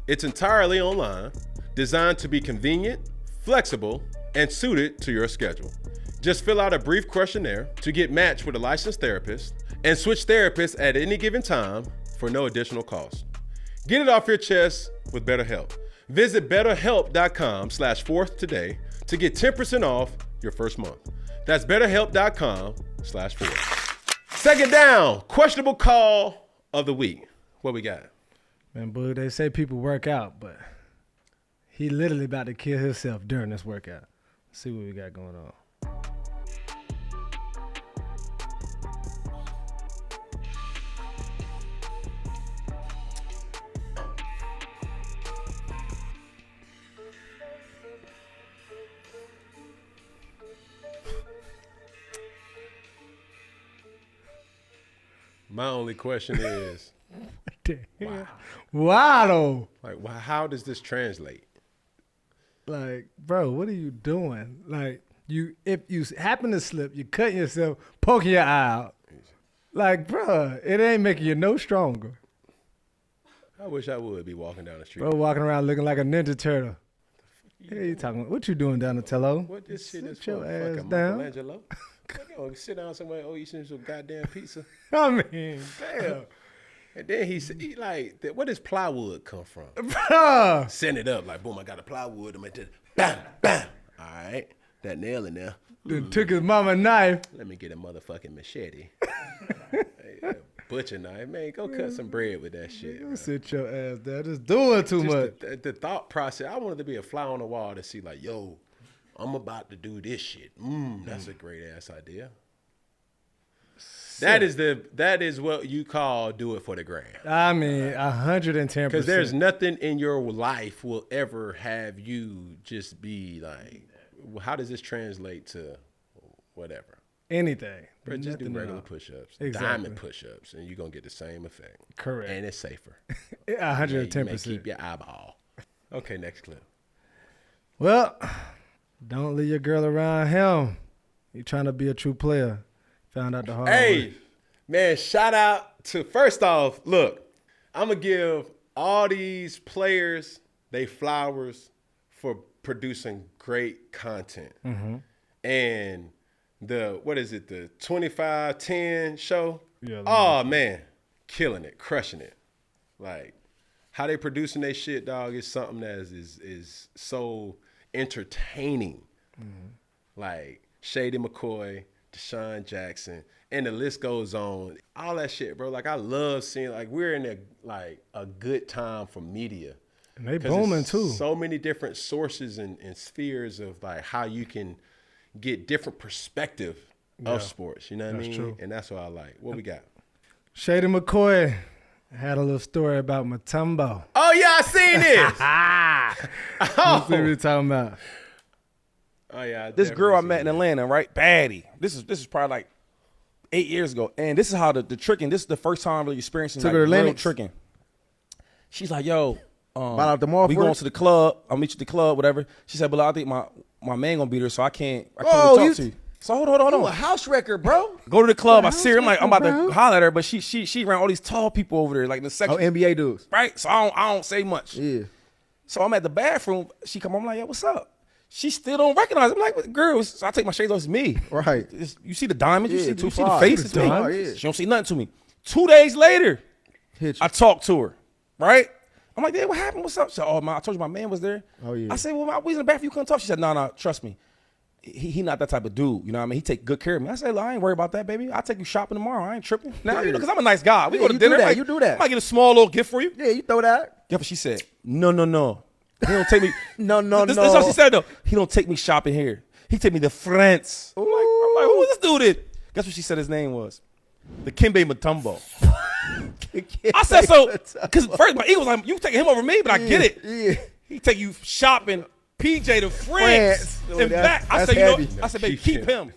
It's entirely online, designed to be convenient, flexible, and suited to your schedule. Just fill out a brief questionnaire to get matched with a licensed therapist and switch therapists at any given time for no additional cost. Get it off your chest with BetterHelp. Visit betterhelp.com/4th today to get 10% off your first month. That's betterhelp.com/4th. Second down, questionable call of the week. What we got? Man, boo, they say people work out, but he literally about to kill himself during this workout. Let's see what we got going on. My only question is, wow. Like, how does this translate? Like, bro, what are you doing? Like, if you happen to slip, you cutting yourself, poking your eye out. Like, bro, it ain't making you no stronger. I wish I would be walking down the street. Bro, walking around looking like a Ninja Turtle. Hey, you talking? What you doing, Donatello? What this shit is Sit your for? ass Fucking down. Michelangelo. Sit down somewhere. Oh, you some goddamn pizza. I mean, damn. And then he like, where does plywood come from? Bruh. Send it up like, boom, I got a plywood. I'm at this, bam, bam. All right, that nail in there. Then took his mama knife. Let me get a motherfucking machete. Butcher knife, man. Go cut some bread with that shit. You sit your ass down. Just doing too much. The thought process. I wanted to be a fly on the wall to see like, yo, I'm about to do this shit. That's a great ass idea. That is what you call do it for the gram. I mean, 110%. Because there's nothing in your life will ever have you just be like, how does this translate to whatever? Anything. Bro, just do regular push-ups, diamond push-ups, and you're going to get the same effect. Correct. And it's safer. 110%. You may keep your eyeball. Okay, next clip. Well, don't leave your girl around him. You trying to be a true player. Found out the hard way. Man, shout out to, first off, look, I'm going to give all these players they flowers for producing great content. Mm-hmm. And the 25-10 show? Yeah. Oh, man, killing it, crushing it. Like, how they producing their shit, dog, is something that is so entertaining. Mm-hmm. Like, Shady McCoy, Deshaun Jackson, and the list goes on. All that shit, bro. Like, I love seeing, like, we're in a good time for media. And they booming, too. So many different sources and spheres of, like, how you can get different perspective of sports. You know what I mean? True. And that's what I like. What we got? Shady McCoy had a little story about Mutombo. Oh, yeah, I seen this. You see what we're talking about. Oh, yeah. This girl I met in Atlanta, right? Baddie. This is probably like 8 years ago. And this is how the tricking, this is the first time I'm really experiencing Took like her to real Lennox. tricking. She's like, yo, out the mall we for going it? to the club. I'll meet you at the club, whatever. She said, but I think my man gonna be there, so I can't really talk to you. So hold on. You a house wrecker, bro. Go to the club. I see her. I'm like, I'm about to holler at her, but she around all these tall people over there, like in the section. Oh, NBA dudes. Right? So I don't say much. Yeah. So I'm at the bathroom. She come. I'm like, yo, what's up? She still don't recognize. I'm like, girl, so I take my shades off. It's me. Right. You see the diamonds? Yeah, you see the face? It's me. Yeah. She don't see nothing to me. 2 days later, Hit you. I talked to her. Right? I'm like, hey, what happened? What's up? She said, oh, man, I told you my man was there. Oh, yeah. I said, well, we was in the bathroom. You couldn't talk. She said, no, trust me. He not that type of dude. You know what I mean? He take good care of me. I said, I ain't worried about that, baby. I'll take you shopping tomorrow. I ain't tripping. Now, you know, because I'm a nice guy. We go to dinner. You do that. I might get a small little gift for you. Yeah, you throw that. Guess what she said? No. He don't take me. No. This is what she said, though. He don't take me shopping here. He take me to France. I'm like, who is this dude? Guess what she said his name was? The Kimbe Mutombo. I said so because first my Eagles like you taking him over me, but I get it. Yeah. He take you shopping, PJ to France and back. I said, I said, baby, keep him.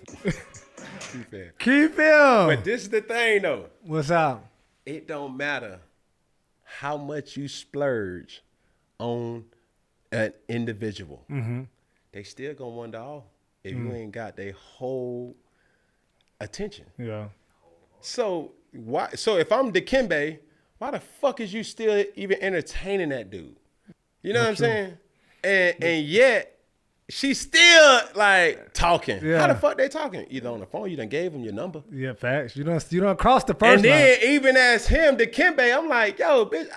Keep him. But this is the thing, though. What's up? It don't matter how much you splurge on an individual. Mm-hmm. They still gonna wonder off if you ain't got their whole attention. Yeah. So why? So if I'm Dikembe, why the fuck is you still even entertaining that dude? You know what I'm saying? And yet she's still like talking. Yeah. How the fuck they talking? Either on the phone, you done gave him your number. Yeah, facts. You don't cross the first And then line. even as him, Dikembe, I'm like, yo, bitch,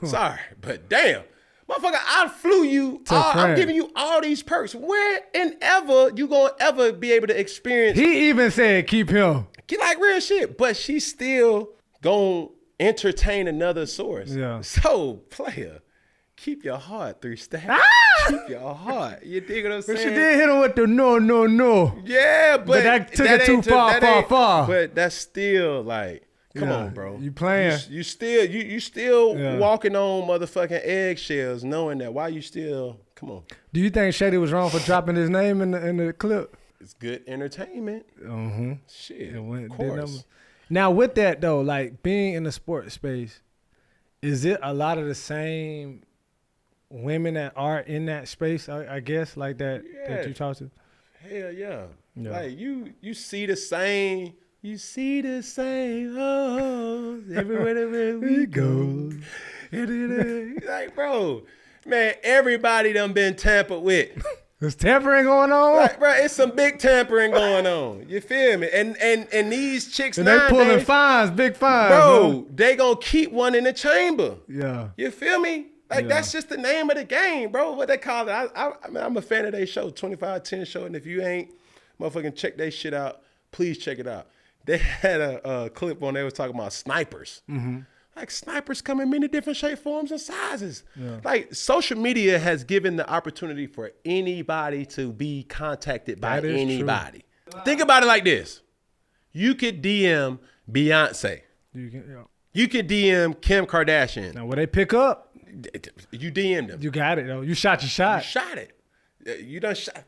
sorry, but damn. Motherfucker, I flew you. I'm giving you all these perks. Where and ever you gonna ever be able to experience? He even said keep him. Get like real shit, but she's still gonna entertain another source. Yeah. So, player, keep your heart 3 steps. Keep your heart. You dig what I'm saying? But she did hit him with the no. Yeah, but that took it too far. But that's still like. Come on, bro. You playing? You still walking on motherfucking eggshells, knowing that. Why you still? Come on. Do you think Shady was wrong for dropping his name in the clip? It's good entertainment. Mm-hmm. Shit, of course. Now with that though, like being in the sports space, is it a lot of the same women that are in that space? I guess like that you talk to. Hell yeah. Like you see the same. You see the same everywhere that we go. Like, bro, man, everybody done been tampered with. There's tampering going on? Like, bro, it's some big tampering going on. You feel me? And these chicks and they pulling fines, big fines. Bro, they gonna keep one in the chamber. Yeah. You feel me? Like, that's just the name of the game, bro. What they call it. I mean, I'm a fan of their show, 25-10 show. And if you ain't motherfucking check their shit out, please check it out. They had a clip on, they was talking about snipers. Mm-hmm. Like, snipers come in many different shape, forms, and sizes. Yeah. Like, social media has given the opportunity for anybody to be contacted by anybody. Think about it like this. You could DM Beyonce. You could DM Kim Kardashian. Now, will they pick up? You DM'd them. You got it, though. You shot your shot. You shot it. You done shot.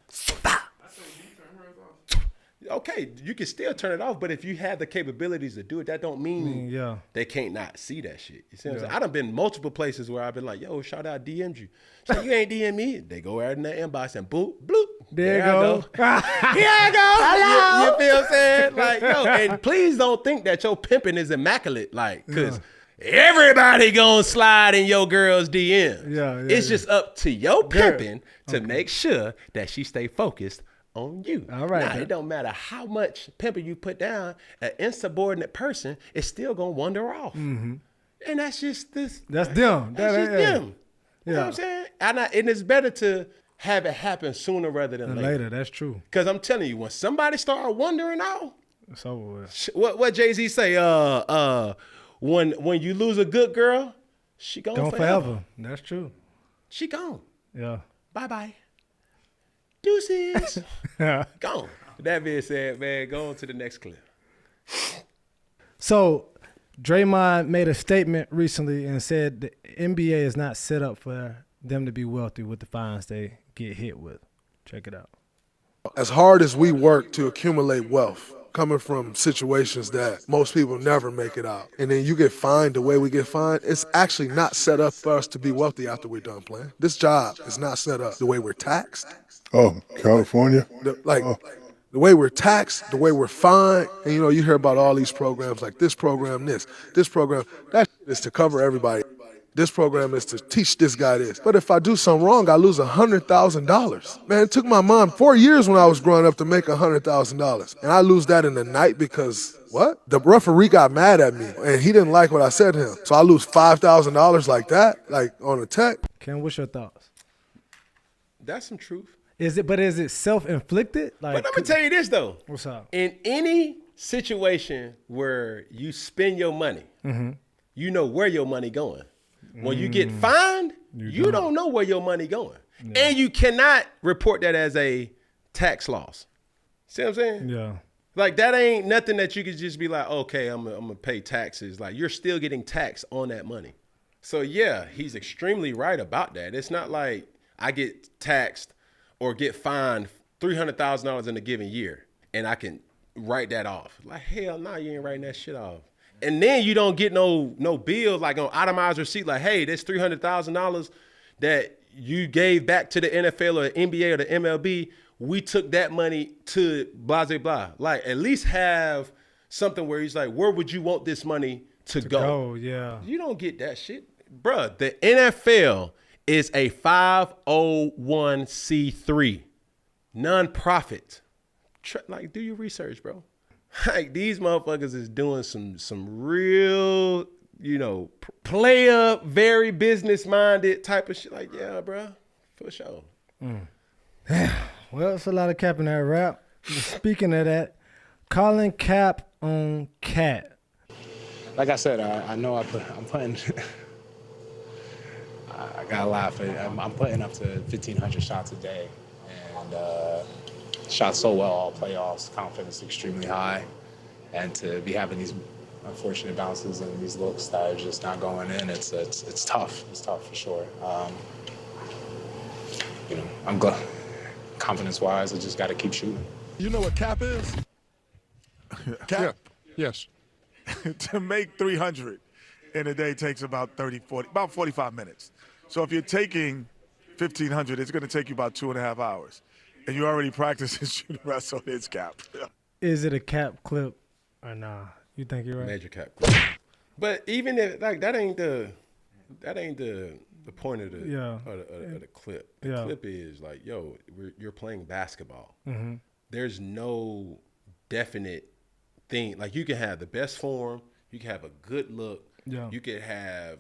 Okay, you can still turn it off, but if you have the capabilities to do it, that don't mean they can't not see that shit. You see what I'm saying? I done been multiple places where I've been like, yo, shout out, DM'd you. So you ain't DM me. They go out in the inbox and boop, bloop. There you go. Here I go. You feel what I'm saying? Like, yo, and please don't think that your pimping is immaculate, like, because everybody gonna slide in your girl's DM. It's just up to your pimping to make sure that she stay focused on you. All right. Now, it don't matter how much pimping you put down, an insubordinate person is still gonna wander off. And that's just this. That's them. That's just them. You know what I'm saying? And it's better to have it happen sooner rather than later. That's true. Because I'm telling you, when somebody start wondering off, it's over with. What Jay-Z say? When you lose a good girl, she gone forever. That's true. She gone. Yeah. Bye-bye. Deuces. Gone. That being said, man, go on to the next clip. So, Draymond made a statement recently and said the NBA is not set up for them to be wealthy with the fines they get hit with. Check it out. As hard as we work to accumulate wealth, coming from situations that most people never make it out, and then you get fined the way we get fined, it's actually not set up for us to be wealthy after we're done playing. This job is not set up the way we're taxed. Oh, California? The way we're taxed, the way we're fined, and you hear about all these programs like this program, this program, that is to cover everybody. This program is to teach this guy this. But if I do something wrong, I lose $100,000. Man, it took my mom 4 years when I was growing up to make $100,000. And I lose that in the night because, what? The referee got mad at me, and he didn't like what I said to him. So I lose $5,000 like that, like on a tech. Ken, what's your thoughts? That's some truth. Is it self-inflicted? But I'm going to tell you this, though. What's up? In any situation where you spend your money, you know where your money going. When you get fined, you don't know where your money going. Yeah. And you cannot report that as a tax loss. See what I'm saying? Yeah. Like, that ain't nothing that you could just be like, okay, I'm going to pay taxes. Like, you're still getting taxed on that money. So, yeah, he's extremely right about that. It's not like I get taxed or get fined $300,000 in a given year and I can write that off. Like, hell no, you ain't writing that shit off. And then you don't get no bills like on itemized receipt like, hey, this $300,000 that you gave back to the NFL or the NBA or the MLB, we took that money to blah, blah, blah. Like, at least have something where he's like, where would you want this money to go? Yeah. You don't get that shit. Bruh, the NFL is a 501c3 nonprofit. Like, do your research, bro. Like, these motherfuckers is doing some real, player, very business-minded type of shit. Like, yeah, bro, for sure. Well, it's a lot of cap in that rap. Speaking of that, calling cap on cat. Like I said, I know I'm putting. I gotta laugh. I'm putting up to 1,500 shots a day, and shot so well all playoffs. Confidence extremely high, and to be having these unfortunate bounces and these looks that are just not going in, it's tough. It's tough for sure. I'm glad. Confidence-wise, I just got to keep shooting. You know what cap is? Cap? Yeah. Yes. To make 300 in a day takes about 45 minutes. So if you're taking 1,500, it's going to take you about 2.5 hours. And you already practicing shooting rest on his cap. Is it a cap clip or nah? You think you're right? Major cap clip. But even if, like, that ain't the point of the of the clip. The clip is like, yo, you're playing basketball. Mm-hmm. There's no definite thing. Like, you can have the best form, you can have a good look, you can have,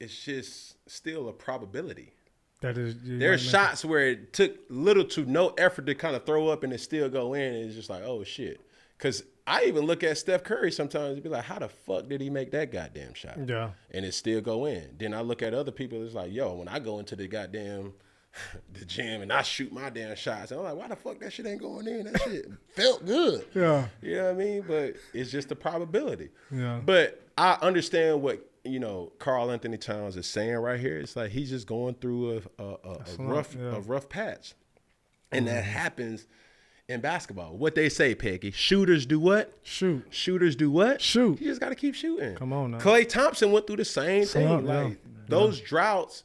it's just still a probability. That is. There's shots where it took little to no effort to kind of throw up and it still go in, and it's just like, oh shit. Because I even look at Steph Curry sometimes and be like, how the fuck did he make that goddamn shot? Yeah. And it still go in. Then I look at other people, it's like, yo, when I go into the goddamn the gym and I shoot my damn shots. And I'm like, why the fuck that shit ain't going in? That shit felt good. Yeah. You know what I mean? But it's just a probability. Yeah. But I understand what, Karl Anthony Towns is saying right here. It's like he's just going through a rough patch. And that happens in basketball. What they say, Peggy, shooters do what? Shoot. Shooters do what? Shoot. You just got to keep shooting. Come on now. Klay Thompson went through the same thing. Yeah. Like those droughts,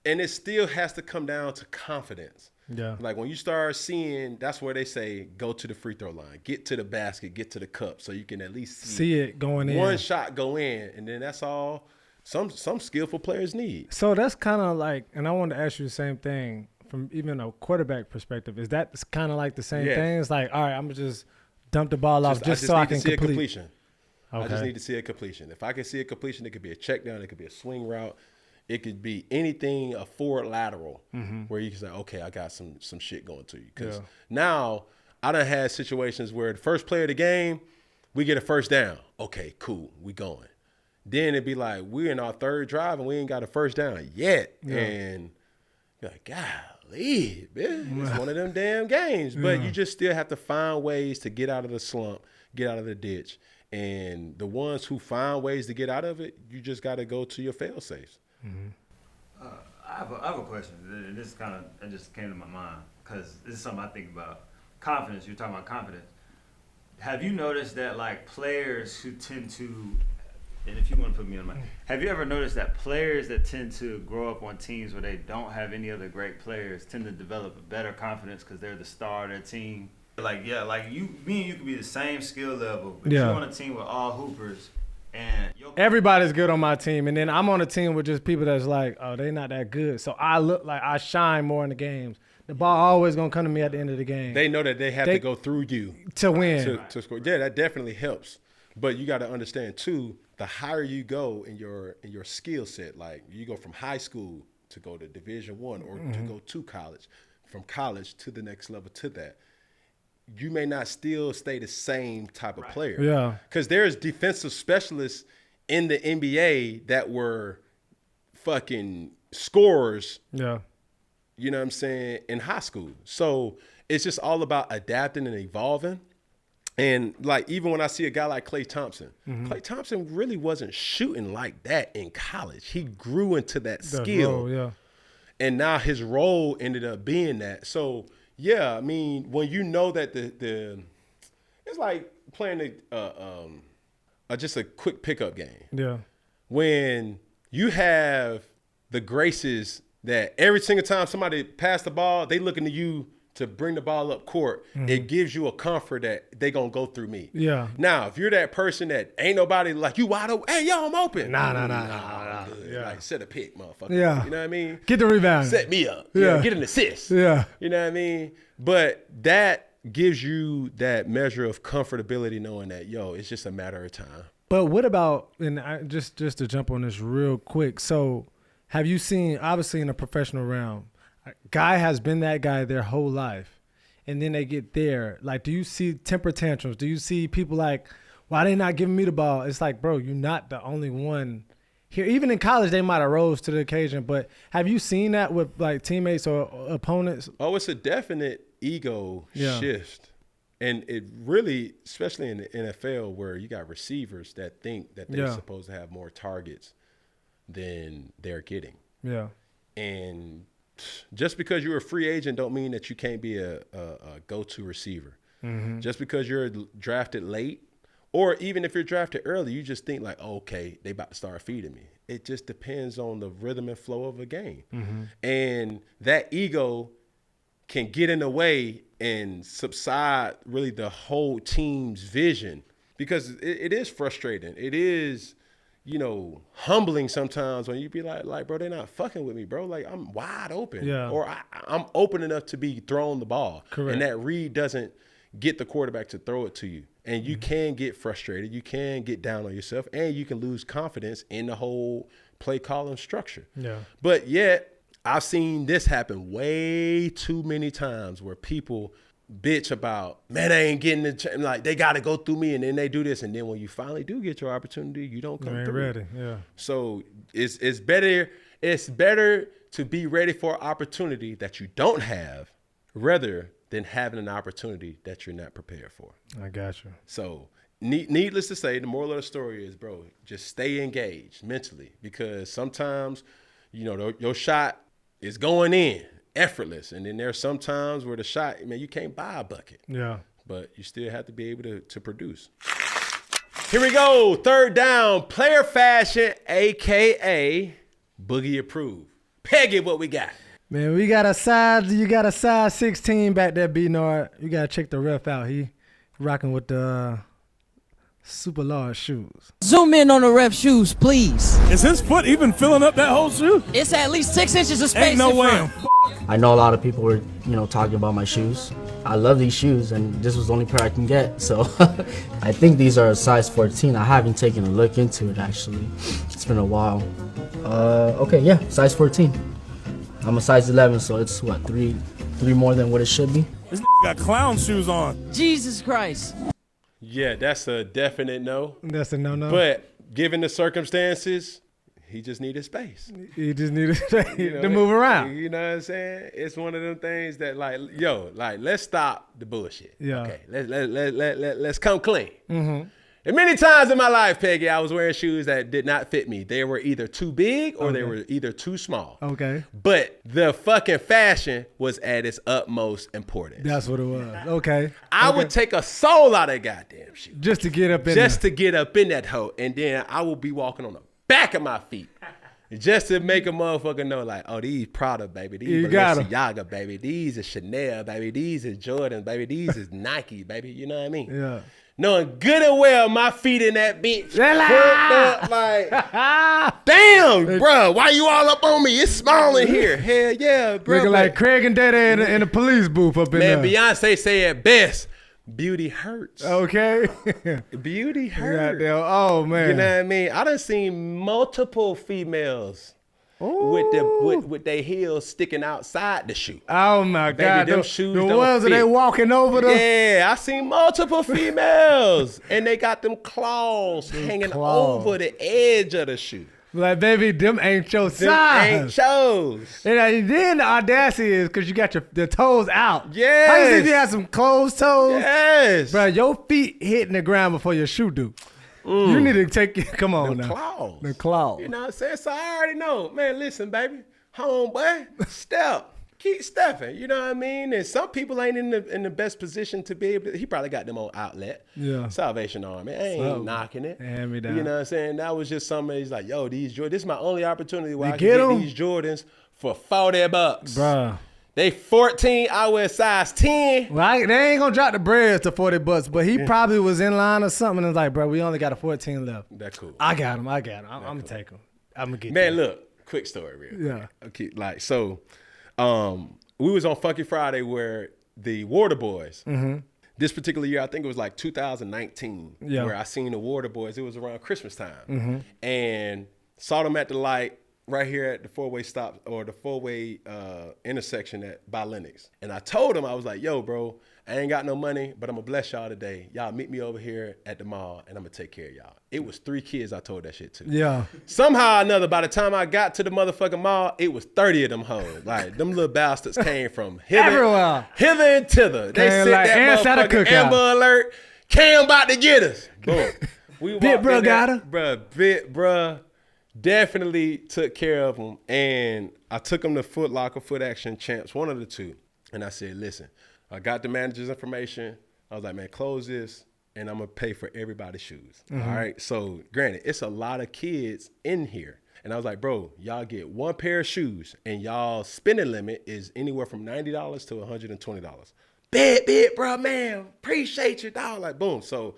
and it still has to come down to confidence. Yeah. Like when you start seeing, that's where they say, go to the free throw line, get to the basket, get to the cup, so you can at least see it going in. One shot go in, and then that's all some skillful players need. So that's kind of like, and I wanted to ask you the same thing from even a quarterback perspective. Is that kind of like the same thing? It's like, all right, I'm going to just dump the ball off just so I can complete. A completion. Okay. I just need to see a completion. If I can see a completion, it could be a check down, it could be a swing route. It could be anything, a forward lateral, where you can say, okay, I got some shit going to you. Because now I done had situations where the first play of the game, we get a first down. Okay, cool, we going. Then it'd be like, we're in our third drive and we ain't got a first down yet. Yeah. And you're like, golly, man, it's one of them damn games. But you just still have to find ways to get out of the slump, get out of the ditch. And the ones who find ways to get out of it, you just got to go to your fail safes. I have a question. It just came to my mind because this is something I think about. Confidence. You're talking about confidence. Have you noticed that like players who tend to, and if you want to put me on my, have you ever noticed that players that tend to grow up on teams where they don't have any other great players tend to develop a better confidence because they're the star of their team? Like me and you could be the same skill level, but you're on a team with all hoopers. And everybody's good on my team, and then I'm on a team with just people that's like, oh, they not that good. So I look like I shine more in the games. The ball always gonna come to me at the end of the game. They know that they have to go through you to win, to score. Yeah, that definitely helps. But you got to understand too, the higher you go in your skill set, like you go from high school to go to Division I or to go to college, from college to the next level to that. You may not still stay the same type of player. Yeah. Because there's defensive specialists in the NBA that were fucking scorers. Yeah. You know what I'm saying? In high school. So it's just all about adapting and evolving. And like even when I see a guy like Klay Thompson, Klay Thompson really wasn't shooting like that in college. He grew into that skill. Role, and now his role ended up being that. So yeah, I mean, when you know that the it's like playing just a quick pickup game. Yeah. When you have the graces that every single time somebody pass the ball, they looking to you to bring the ball up court. It gives you a comfort that they gonna go through me. Yeah. Now, if you're that person that ain't nobody like you wide open, hey yo, I'm open. Nah. Yeah. Like set a pick, motherfucker. Yeah. You know what I mean? Get the rebound. Set me up. Yeah. Get an assist. Yeah. You know what I mean? But that gives you that measure of comfortability knowing that, yo, it's just a matter of time. But what about, and just to jump on this real quick. So have you seen, obviously in the professional realm, a guy has been that guy their whole life, and then they get there. Like, do you see temper tantrums? Do you see people like, why they not giving me the ball? It's like, bro, you're not the only one here. Even in college, they might have rose to the occasion. But have you seen that with like teammates or opponents? Oh, it's a definite ego shift. And it really, especially in the NFL where you got receivers that think that they're supposed to have more targets than they're getting. Yeah. And just because you're a free agent don't mean that you can't be a go-to receiver. Just because you're drafted late, or even if you're drafted early, you just think like, oh, okay, they about to start feeding me. It just depends on the rhythm and flow of a game. And that ego can get in the way and subside really the whole team's vision, because it is frustrating. It is, humbling sometimes when you be like, bro, they're not fucking with me, bro. Like, I'm wide open. Yeah. Or I'm open enough to be thrown the ball. Correct. And that read doesn't get the quarterback to throw it to you. And you can get frustrated. You can get down on yourself. And you can lose confidence in the whole play calling structure. Yeah. But yet, I've seen this happen way too many times where people bitch about, man, I ain't getting the like they got to go through me, and then they do this, and then when you finally do get your opportunity, you don't come through. Ready. Yeah. So it's better to be ready for an opportunity that you don't have rather than having an opportunity that you're not prepared for. I got you. So needless to say, the moral of the story is, bro, just stay engaged mentally, because sometimes, you know, your shot is going in effortless. And then there's some times where the shot, man, you can't buy a bucket. Yeah. But you still have to be able to produce. Here we go. Third down, player fashion, a.k.a. Boogie approved. Peggy, what we got? Man, you got a size 16 back there, B-Nard. You got to check the ref out. He rocking with the super large shoes. Zoom in on the ref shoes, please. Is his foot even filling up that whole shoe? It's at least 6 inches of space. Ain't no in way. front. I know a lot of people were, talking about my shoes. I love these shoes, and this was the only pair I can get. So I think these are a size 14. I haven't taken a look into it, actually. It's been a while. Okay, yeah, size 14. I'm a size 11, so it's, what, three more than what it should be? This got clown shoes on. Jesus Christ. Yeah, that's a definite no. That's a no-no. But given the circumstances, he just needed space. He just needed space to move around. You know what I'm saying? It's one of them things that, let's stop the bullshit. Yeah. Okay, let's come clean. Mm-hmm. And many times in my life, Peggy, I was wearing shoes that did not fit me. They were either too big or they were either too small. Okay. But the fucking fashion was at its utmost importance. That's what it was. Okay. I would take a soul out of that goddamn shoe. Just to get up in to get up in that hoe. And then I will be walking on the back of my feet. Just to make a motherfucker know, like, oh, these Prada, baby. These Balenciaga, baby. These is Chanel, baby. These is Jordan, baby. These is Nike, baby. You know what I mean? Yeah. Knowing good and well my feet in that bitch. Up, like, damn, bro, why you all up on me? It's small in here. Hell yeah, bro. Looking like Craig and Daddy in the police booth up in there. Man, Beyonce say it best. Beauty hurts. Okay. Beauty hurts. Oh, man. You know what I mean? I done seen multiple females with their heels sticking outside the shoe. Oh, my God. Them shoes the don't ones that fit. they walking over them? Yeah, I seen multiple females. And they got them claws hanging over the edge of the shoe. Like, baby, them ain't your size. Them ain't yours. And then the audacity is because you got the toes out. Yes. How you see if you have some closed toes? Yes. Bro, your feet hitting the ground before your shoe do. You need to take it. Come on them now. Claws. The claws. You know what I'm saying? So I already know. Man, listen, baby. Homeboy, step. Keep stepping. You know what I mean? And some people ain't in the best position to be able to. He probably got them on outlet. Yeah. Salvation Army. I ain't knocking it. Hand me down. You know what I'm saying? That was just something he's like, yo, these Jordans. This is my only opportunity where I can get get 'em? these Jordans for $40. Bruh. They 14, I wear size 10. Well, they ain't gonna drop the breads to $40, but he probably was in line or something and was like, bro, we only got a 14 left. That cool. I got him. I'm gonna take him. I'm gonna get Man, that. look, quick story, real. Yeah. Okay, like, so we was on Funky Friday where the Water Boys, this particular year, I think it was like 2019, where I seen the Water Boys. It was around Christmas time. And saw them at the light right here at the four-way stop or the four-way intersection by Lennox. And I told him, I was like, yo, bro, I ain't got no money, but I'm gonna bless y'all today. Y'all meet me over here at the mall and I'm gonna take care of y'all. It was 3 kids I told that shit to. Yeah. Somehow or another, by the time I got to the motherfucking mall, it was 30 of them hoes. Like, them little bastards came from Everywhere. hither and thither. They Came sent like ants that at a motherfucking cookout. Amber Alert. Cam about to get us. Boom. We Bit walked bruh in there. got her. Bit bruh definitely took care of them. And I took them to Foot Locker, Foot Action Champs, one of the two. And I said, listen, I got the manager's information. I was like, man, close this and I'm gonna pay for everybody's shoes. All right. So granted, it's a lot of kids in here. And I was like, bro, y'all get 1 pair of shoes and y'all spending limit is anywhere from $90 to $120. Bet, bro, man. Appreciate you, dog. Like, boom. So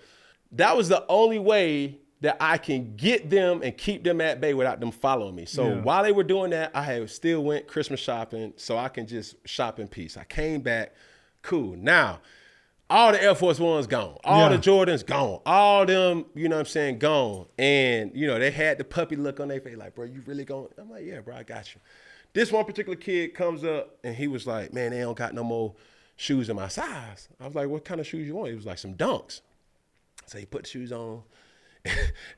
that was the only way that I can get them and keep them at bay without them following me. So while they were doing that, I had still went Christmas shopping so I can just shop in peace. I came back, cool. Now, all the Air Force Ones gone. All the Jordans gone. All them, you know what I'm saying, gone. And, you know, they had the puppy look on their face like, bro, you really going? I'm like, yeah, bro, I got you. This one particular kid comes up and he was like, man, they don't got no more shoes in my size. I was like, what kind of shoes you want? He was like, some Dunks. So he put the shoes on.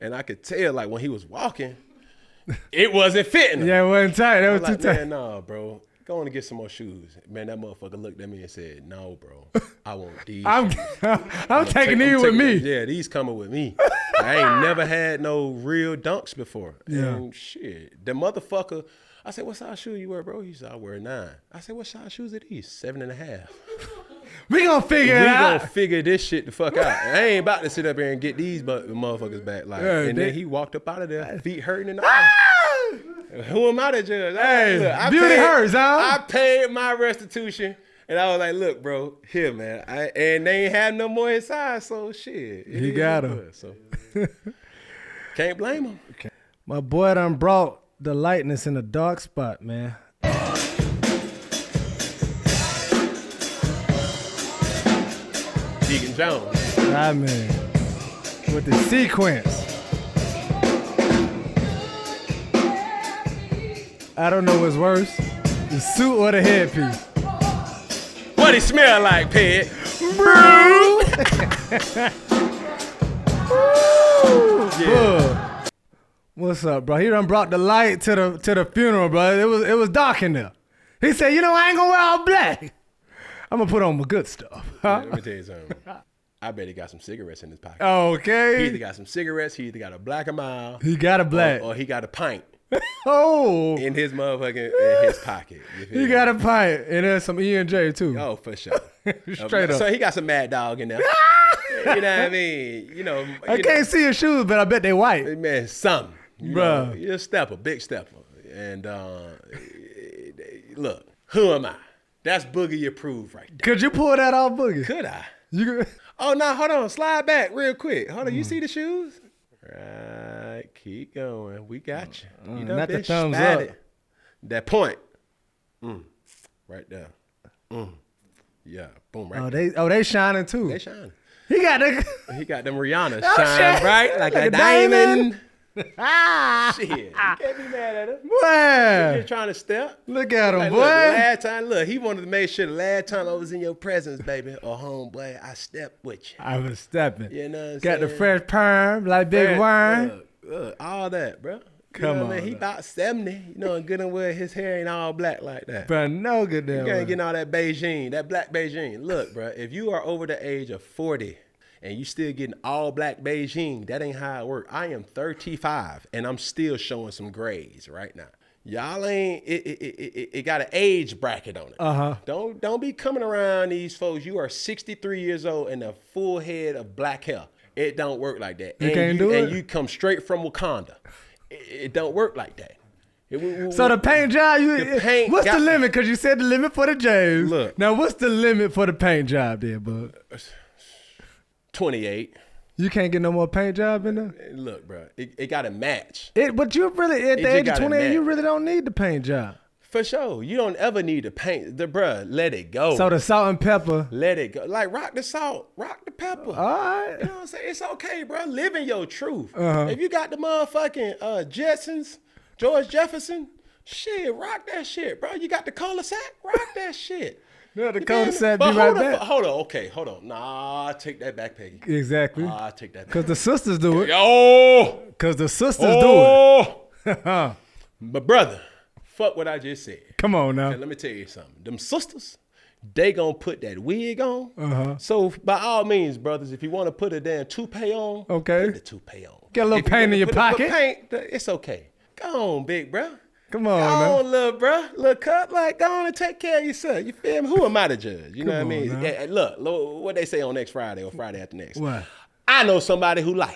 And I could tell, like, when he was walking, it wasn't fitting him. Yeah, it wasn't tight. That I was was too like, tight. man, nah, bro. Go on and get some more shoes. Man, that motherfucker looked at me and said, no, bro. I want these I'm shoes. I'm taking these with me. Yeah, these coming with me. I ain't never had no real dunks before. Yeah. And shit, the motherfucker, I said, what size shoe you wear, bro? He said, I wear 9. I said, what size shoes are these? 7.5. We gonna figure it We out. gonna figure this shit the fuck out. I ain't about to sit up here and get these motherfuckers back. Like, Yeah, and they- then he walked up out of there, feet hurting and all. Who am I to judge? Hey, Look, I beauty paid- hurts, huh? I paid my restitution, and I was like, look, bro, here, man. And they ain't have no more inside, so shit. He got him. So can't blame him. My boy done brought the lightness in a dark spot, man. Deacon Jones. I mean, with the sequence. I don't know what's worse, the suit or the headpiece. What he smell like, Peg? Bro. Yeah. What's up, bro? He done brought the light to the funeral, bro. It was dark in there. He said, you know, I ain't gonna wear all black. I'm gonna put on my good stuff. Yeah, let me tell you something. I bet he got some cigarettes in his pocket. Okay. He either got some cigarettes, he either got a black and mild. He got a black. Or he got a pint. Oh. In his motherfucking in his pocket. He got a pint and there's some E&J too. Oh, for sure. Straight up. So he got some Mad Dog in there. You know what I mean? You know. I can't see his shoes, but I bet they white. Man, something. Bruh. You're a stepper, big stepper. And look, who am I? That's Boogie approved right there. Could you pull that off, Boogie? Could I? You could. Oh, no, hold on. Slide back real quick. Hold on. You see the shoes? Right. Keep going. We got you. You done not the been thumbs spatted. up. That point. Right there. Yeah. Boom. Right there. They shining too. They shining. He got the He got them Rihanna Oh, shine shit. bright like a diamond. Shit. You can't be mad at him. Boy. He's just trying to step. Look at him, Like, boy. look, last time, look, he wanted to make sure the last time I was in your presence, baby, or homeboy, I stepped with you. I was stepping. You know what I'm Got the saying? fresh perm, like Big Wine. Look, all that, bro. Come Man, on, he though. about 70. You know, and good and well, his hair ain't all black like that. But no good You damn ain't way. getting all that Beijing, that black Beijing. Look, bro, if you are over the age of 40 and you still getting all black Beijing, that ain't how it work. I am 35 and I'm still showing some grays right now. Y'all ain't, it got an age bracket on it. Uh-huh. Don't be coming around these folks. You are 63 years old and a full head of black hair. It don't work like that. You can't do it? And you come straight from Wakanda. It don't work like that. So the paint job, what's the limit? Because you said the limit for the James. Look. Now, what's the limit for the paint job there, bud? 28. You can't get no more paint job in there? Look, bro, it got to match. But you really, at It the just age of gotta 28, you match. really don't need the paint job. For sure. You don't ever need to paint. Bruh, let it go. So the salt and pepper. Let it go. Like, rock the salt, rock the pepper. All right. You know what I'm saying? It's okay, bro. Live in your truth. Uh-huh. If you got the motherfucking Jetsons, George Jefferson, shit, rock that shit, bro. You got the cul-de-sac, rock that shit. No, the You feel me? cul-de-sac But be right hold back. Hold on, okay, hold on. Nah, I take that back, Peggy. Exactly. I take that back. Because the sisters do it. Yo! Because the sisters Oh! do it. But brother, fuck what I just said. Come on now. And let me tell you something. Them sisters, they gonna put that wig on. Uh-huh. So by all means, brothers, if you want to put a damn toupee on, Okay. put the toupee on. Get a little If you paint wanna in your put pocket. paint, it's okay. Go on, big bro. Come on Go now. on, little bro. Little cut, like, go on and take care of yourself. You feel me? Who am I to judge? You know what I Come on mean? now. Yeah, look, what they say on next Friday or Friday after next. What? I know somebody who like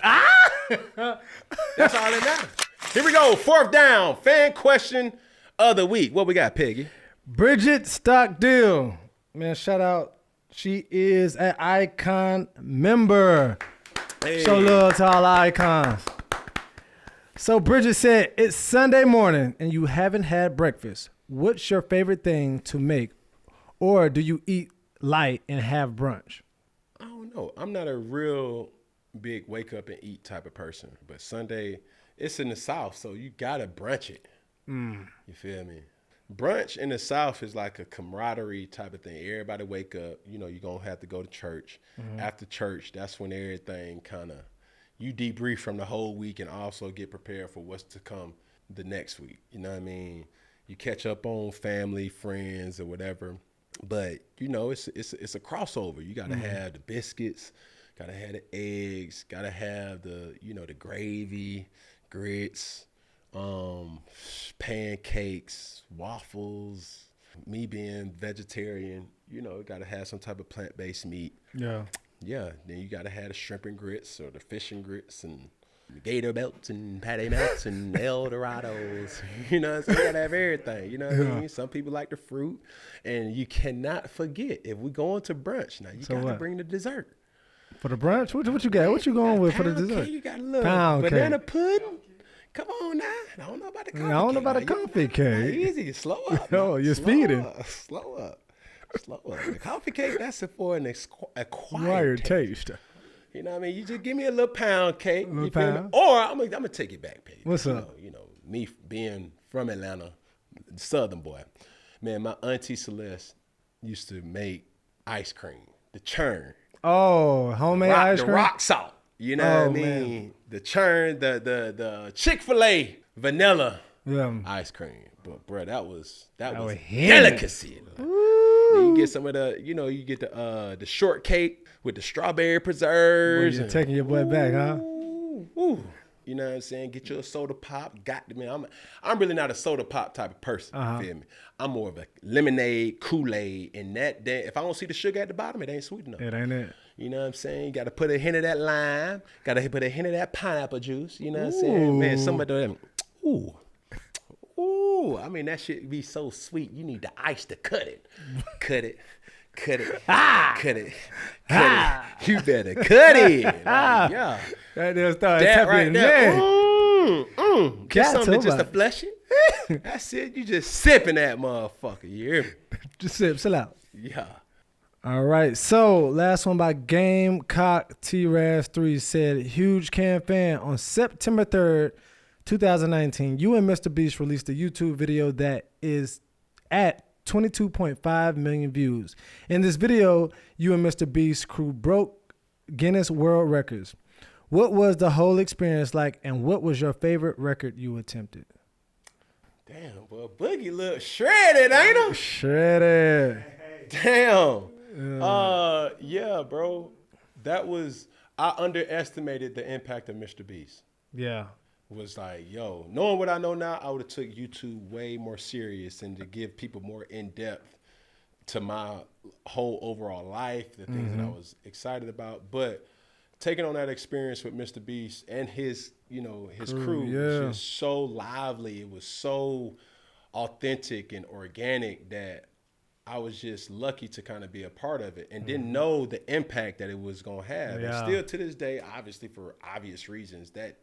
it. That's all that matters. Here we go. 4th down. Fan question of the week. What we got, Peggy? Bridget Stockdill. Man, shout out. She is an Icon member. Hey. Show love to all the icons. So Bridget said, it's Sunday morning and you haven't had breakfast. What's your favorite thing to make? Or do you eat light and have brunch? I don't know. I'm not a real big wake up and eat type of person. But Sunday, it's in the South, so you got to brunch it. You feel me? Brunch in the South is like a camaraderie type of thing. Everybody wake up. You know, you're going to have to go to church. After church, that's when everything kind of, you debrief from the whole week and also get prepared for what's to come the next week. You know what I mean? You catch up on family, friends, or whatever. But you know, it's a crossover. You gotta have the biscuits, gotta have the eggs, gotta have the the gravy, grits, pancakes, waffles. Me being vegetarian, gotta have some type of plant-based meat. Yeah. Yeah. Then you gotta have the shrimp and grits or the fish and grits and gator belts and patty melts and El Dorados. So you gotta have everything. You know what I mean? Some people like the fruit, and you cannot forget if we going to brunch now. You gotta bring the dessert for the brunch. What you got? What you going with for the dessert? Cake, you got a little pound banana cake. Pudding. Come on now. I don't know about the coffee cake. I don't know about the coffee cake. Easy, slow up. Oh, you're speeding. Slow up. The coffee cake, that's for an acquired taste. You know what I mean? You just give me a little pound cake. Little you feel pound. me? Or I'm gonna take it back, Peggy. What's up? Me being from Atlanta, Southern boy. Man, my auntie Celeste used to make ice cream, the churn. Oh, homemade ice cream? The rock salt. You know what I mean? Man. The churn, the Chick-fil-A vanilla ice cream. But bro, that was delicacy. Then you get some of the, you get the shortcake with the strawberry preserves. You're taking your boy back, huh? Ooh. You know what I'm saying? Get you a soda pop. I'm really not a soda pop type of person. You feel me? I'm more of a lemonade, Kool-Aid, and if I don't see the sugar at the bottom, it ain't sweet enough. It ain't it. You know what I'm saying? You got to put a hint of that lime. Got to put a hint of that pineapple juice. You know what I'm saying? Man, some of them. Ooh. I mean, that shit be so sweet. You need the ice to cut it. Cut it. Cut it. You better cut it. Yeah. Right there, start that right there. Get something just to about flush it. That's it. You just sipping that motherfucker. You hear me? Just sip out. Yeah. All right. So, last one by Gamecock T-Raz3 said, huge Cam fan. On September 3rd, 2019, you and Mr. Beast released a YouTube video that is at 22.5 million views. In this video, you and Mr. Beast crew broke Guinness World Records. What was the whole experience like, and what was your favorite record you attempted? Damn, boy, Boogie look shredded, ain't him? Shredded. Damn. Yeah, bro. I underestimated the impact of Mr. Beast. Yeah. Was like, yo, knowing what I know now, I would have took YouTube way more serious and to give people more in-depth to my whole overall life, the things that I was excited about. But taking on that experience with Mr. Beast and his crew was just so lively. It was so authentic and organic that I was just lucky to kind of be a part of it and didn't know the impact that it was going to have. And still to this day, obviously for obvious reasons, that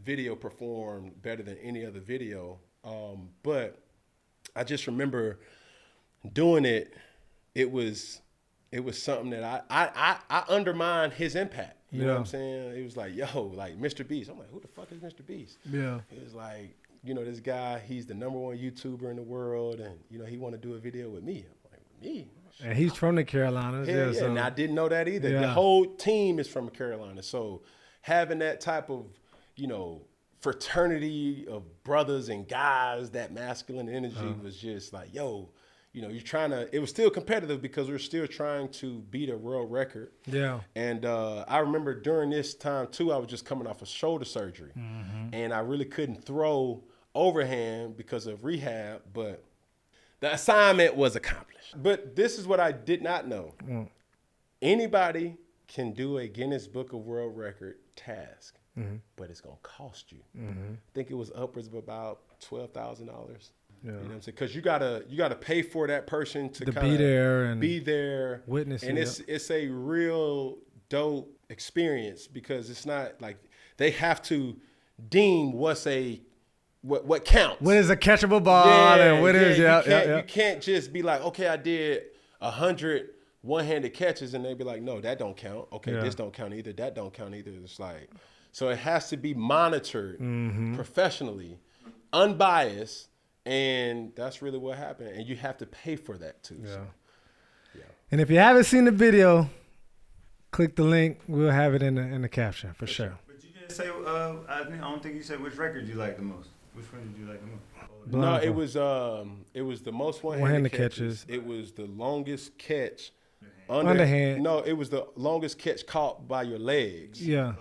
video performed better than any other video. But I just remember doing it. It was something that I undermined his impact. You know what I'm saying? It was like, yo, like Mr. Beast. I'm like, who the fuck is Mr. Beast? Yeah. It was like, this guy, he's the #1 YouTuber in the world, and he want to do a video with me. I'm like, me? And he's from the Carolinas. Yeah. So. And I didn't know that either. Yeah. The whole team is from Carolina. So having that type of, fraternity of brothers and guys, that masculine energy was just like, yo, you're trying to, it was still competitive because we're still trying to beat a world record. Yeah. And I remember during this time too, I was just coming off of shoulder surgery and I really couldn't throw overhand because of rehab, but the assignment was accomplished. But this is what I did not know. Anybody can do a Guinness Book of World Record task, but it's going to cost you. I think it was upwards of about $12,000. Yeah. You know what I'm saying? Because you gotta pay for that person to be there and be there, witness and it's a real dope experience because it's not like they have to deem what counts. What is a catchable ball and what is you can't just be like, okay, I did 100 one-handed catches, and they be like, no, that don't count. Okay, this don't count either. That don't count either. It's like, so it has to be monitored professionally, unbiased. And that's really what happened. And you have to pay for that too. Yeah. So, yeah. And if you haven't seen the video, click the link. We'll have it in the caption for sure. But you didn't say, I don't think you said which record you like the most. Which one did you like the most? No, it was the most one-handed catches. It was the longest catch. Underhand. No, it was the longest catch caught by your legs. Yeah.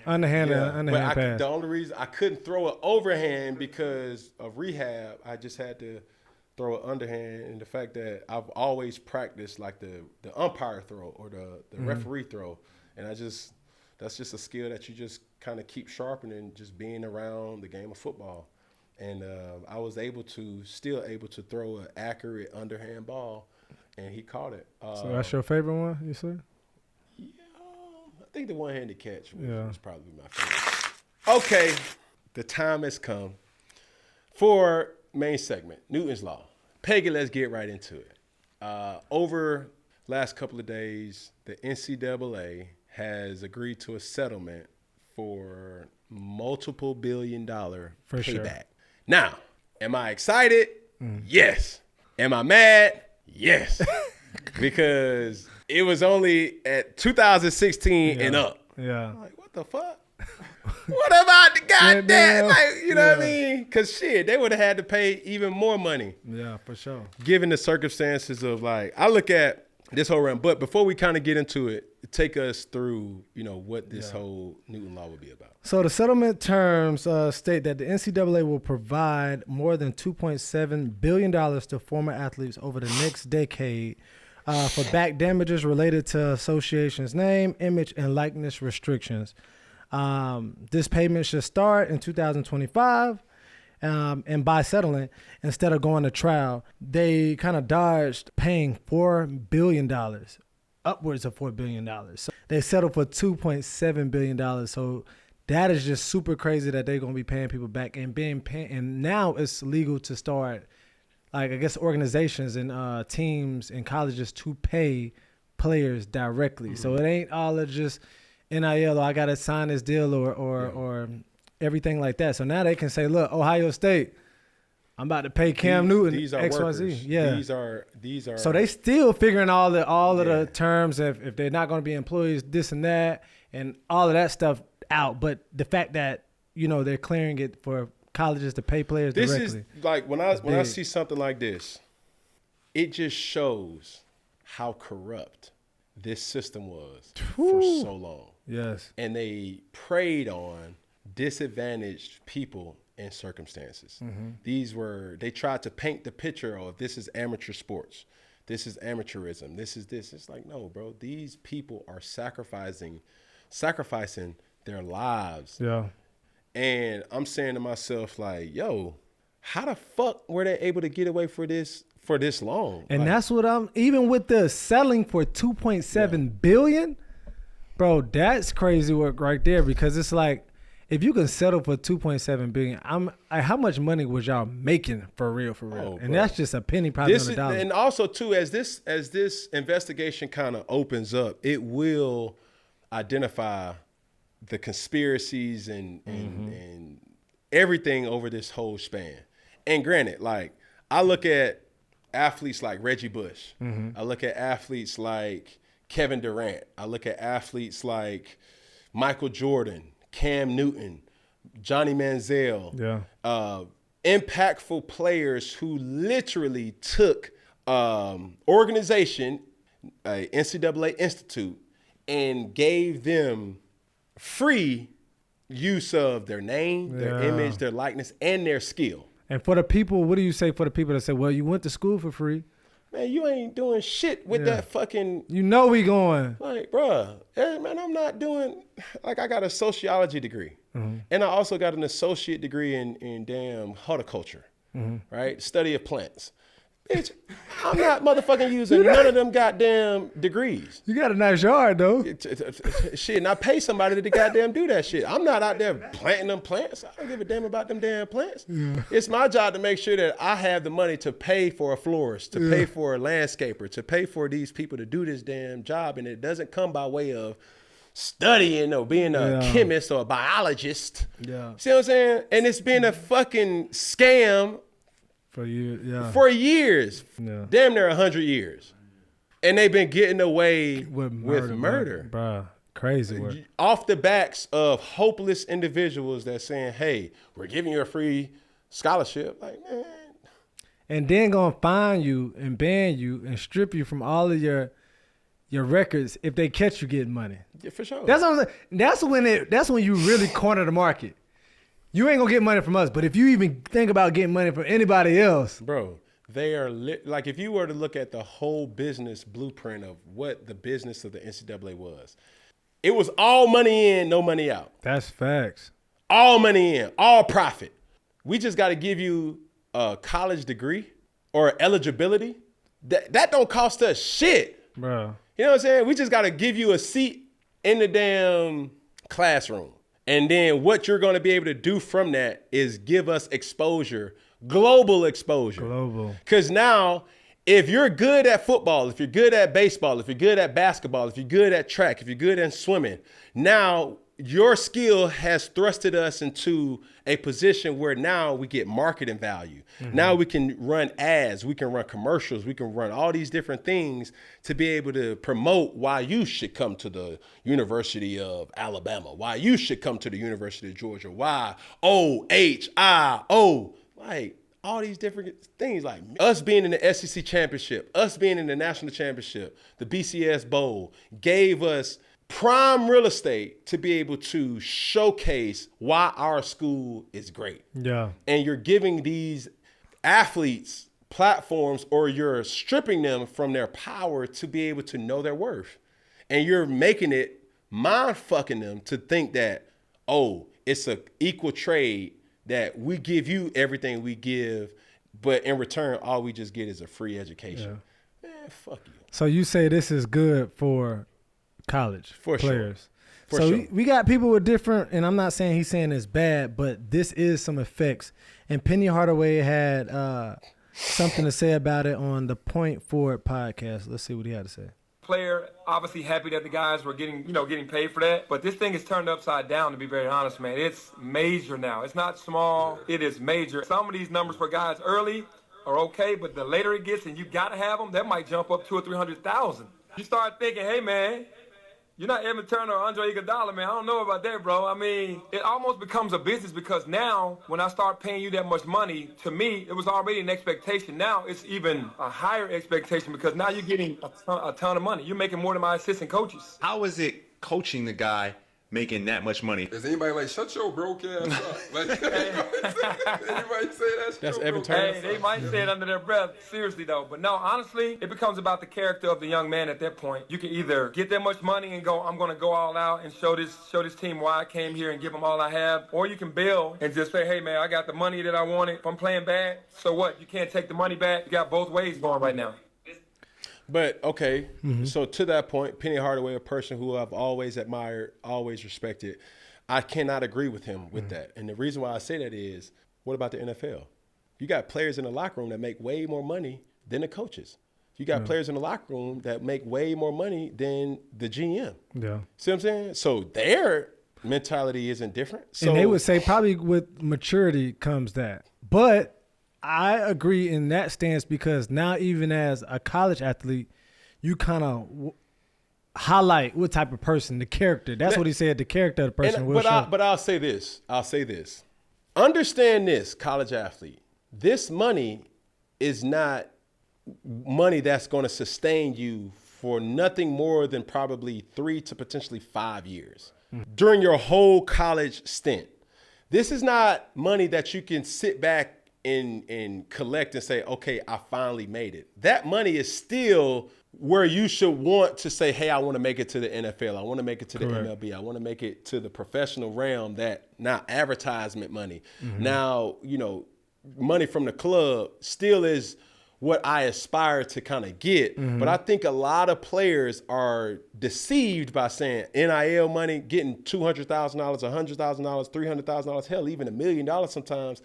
Underhand pass. The only reason I couldn't throw an overhand because of rehab, I just had to throw an underhand, and the fact that I've always practiced like the umpire throw or the referee throw, and that's just a skill that you just kind of keep sharpening, just being around the game of football. And I was still able to throw an accurate underhand ball, and he caught it. So that's your favorite one, you said? Yeah, I think the one-handed catch was probably my favorite. Okay, the time has come for main segment, Newton's Law. Peggy, let's get right into it. Over last couple of days, the NCAA has agreed to a settlement for multiple billion-dollar payback. Sure. Now, am I excited? Yes. Am I mad? Yes. Because it was only at 2016 and up. Yeah. I'm like, what the fuck? What about the goddamn? Like, you know what I mean? Because shit, they would have had to pay even more money. Yeah, for sure. Given the circumstances of like, I look at this whole run. But before we kind of get into it, take us through, what this whole Newton Law would be about. So the settlement terms state that the NCAA will provide more than $2.7 billion to former athletes over the next decade for back damages related to association's name, image, and likeness restrictions. This payment should start in 2025. And by settling, instead of going to trial, they kind of dodged paying $4 billion, upwards of $4 billion. So they settled for $2.7 billion. So that is just super crazy that they're going to be paying people back and and now it's legal to start, like, I guess, organizations and teams and colleges to pay players directly. So it ain't all of just NIL, or I got to sign this deal or everything like that. So now they can say, look, Ohio State, I'm about to pay Cam Newton these are XYZ. Workers. Yeah. These are. So they still figuring all of the terms if they're not going to be employees, this and that, and all of that stuff out. But the fact that, they're clearing it for colleges to pay players directly. This is like when I see something like this, it just shows how corrupt this system was for so long. Yes. And they preyed on disadvantaged people and circumstances. They tried to paint the picture of this is amateur sports. This is amateurism. This is this. It's like, no, bro, these people are sacrificing their lives. Yeah. And I'm saying to myself, like, yo, how the fuck were they able to get away for this long? And that's what even with the selling for $2.7 billion, bro, that's crazy work right there, because it's like, if you can settle for $2.7 billion, how much money was y'all making for real? Oh, and that's just a penny probably on the dollar. And also too, as this investigation kind of opens up, it will identify the conspiracies and everything over this whole span. And granted, like, I look at athletes like Reggie Bush. I look at athletes like Kevin Durant. I look at athletes like Michael Jordan, Cam Newton, Johnny Manziel, impactful players who literally took organization, NCAA Institute, and gave them free use of their name, their image, their likeness, and their skill. And for the people, what do you say for the people that say, well, you went to school for free? Man, you ain't doing shit with that fucking... we going. Like, bruh, man, I'm not doing... Like, I got a sociology degree. And I also got an associate degree in damn horticulture, right? Study of plants. Bitch, I'm not motherfucking using none of them goddamn degrees. You got a nice yard, though. Shit, and I pay somebody to goddamn do that shit. I'm not out there planting them plants. I don't give a damn about them damn plants. It's my job to make sure that I have the money to pay for a florist, to pay for a landscaper, to pay for these people to do this damn job, and it doesn't come by way of studying or being a chemist or a biologist. Yeah. See what I'm saying? And it's been a fucking scam for years, damn near 100 years, and they've been getting away with murder. Bruh, crazy work. Off the backs of hopeless individuals that saying, "Hey, we're giving you a free scholarship. Like, man. And then gonna fine you and ban you and strip you from all of your records if they catch you getting money. Yeah, for sure. That's what I'm saying. That's when you really corner the market. You ain't gonna get money from us, but if you even think about getting money from anybody else, bro, they are like if you were to look at the whole business blueprint of what the business of the NCAA was, it was all money in, no money out. That's facts. All money in, all profit. We just got to give you a college degree or eligibility. That don't cost us shit, bro. You know what I'm saying? We just got to give you a seat in the damn classroom. And then what you're going to be able to do from that is give us exposure, global exposure. Global. Because now, if you're good at football, if you're good at baseball, if you're good at basketball, if you're good at track, if you're good at swimming, now your skill has thrusted us into a position where now we get marketing value. Mm-hmm. Now we can run ads, we can run commercials, we can run all these different things to be able to promote why you should come to the University of Alabama, why you should come to the University of Georgia, why OHIO, like all these different things, like us being in the SEC championship, us being in the national championship, the BCS Bowl gave us prime real estate to be able to showcase why our school is great. Yeah. And you're giving these athletes platforms, or you're stripping them from their power to be able to know their worth. And you're making it mind-fucking them to think that, oh, it's an equal trade, that we give you everything we give, but in return, all we just get is a free education. Yeah. Man, fuck you. So you say this is good for college players. For so sure. we got people with different, and I'm not saying he's saying it's bad, but this is some effects. And Penny Hardaway had something to say about it on the Point Forward podcast. Let's see what he had to say. Player obviously happy that the guys were getting paid for that, but this thing is turned upside down, to be very honest, man. It's major now. It's not small, it is major. Some of these numbers for guys early are okay, but the later it gets and you gotta have them, that might jump up 200,000 or 300,000. You start thinking, hey man, you're not Evan Turner or Andre Iguodala, man. I don't know about that, bro. I mean, it almost becomes a business, because now when I start paying you that much money, to me, it was already an expectation. Now it's even a higher expectation, because now you're getting a ton of money. You're making more than my assistant coaches. How is it coaching the guy making that much money? Is anybody like, shut your broke ass up? Like, anybody say that? That's Evan Turner. Hey, they might say it under their breath, seriously though. But no, honestly, it becomes about the character of the young man at that point. You can either get that much money and go, I'm going to go all out and show this team why I came here and give them all I have. Or you can bail and just say, hey man, I got the money that I wanted. If I'm playing bad, so what? You can't take the money back. You got both ways going right now. But, okay, so to that point, Penny Hardaway, a person who I've always admired, always respected, I cannot agree with him with that. And the reason why I say that is, what about the NFL? You got players in the locker room that make way more money than the coaches. You got players in the locker room that make way more money than the GM. Yeah. See what I'm saying? So their mentality isn't different. So, and they would say probably with maturity comes that. But I agree in that stance, because now even as a college athlete, you kind of highlight what type of person, the character. That's what he said, the character of the person will show. But I'll say this. Understand this, college athlete. This money is not money that's going to sustain you for nothing more than probably 3 to potentially 5 years during your whole college stint. This is not money that you can sit back and collect and say, okay, I finally made it. That money is still where you should want to say, hey, I want to make it to the NFL. I want to make it to the MLB. I want to make it to the professional realm, that now advertisement money. Now, money from the club still is what I aspire to kind of get. But I think a lot of players are deceived by saying NIL money, getting $200,000, $100,000, $300,000, hell, even $1 million sometimes.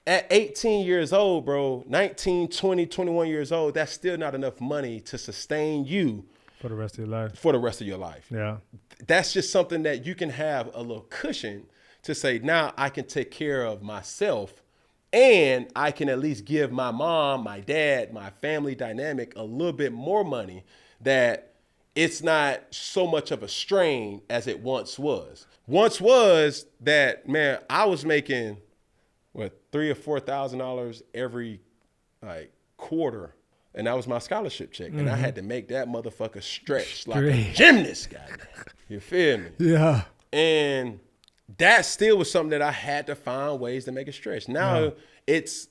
At 18 years old, bro, 19, 20, 21 years old, that's still not enough money to sustain you for the rest of your life. Yeah. That's just something that you can have a little cushion to say, now I can take care of myself, and I can at least give my mom, my dad, my family dynamic a little bit more money, that it's not so much of a strain as it once was. Once was that, man, I was making $3,000 or $4,000 every quarter, and that was my scholarship check, and I had to make that motherfucker stretch like a gymnast, goddamn. You feel me? Yeah. And that still was something that I had to find ways to make it stretch. Now it's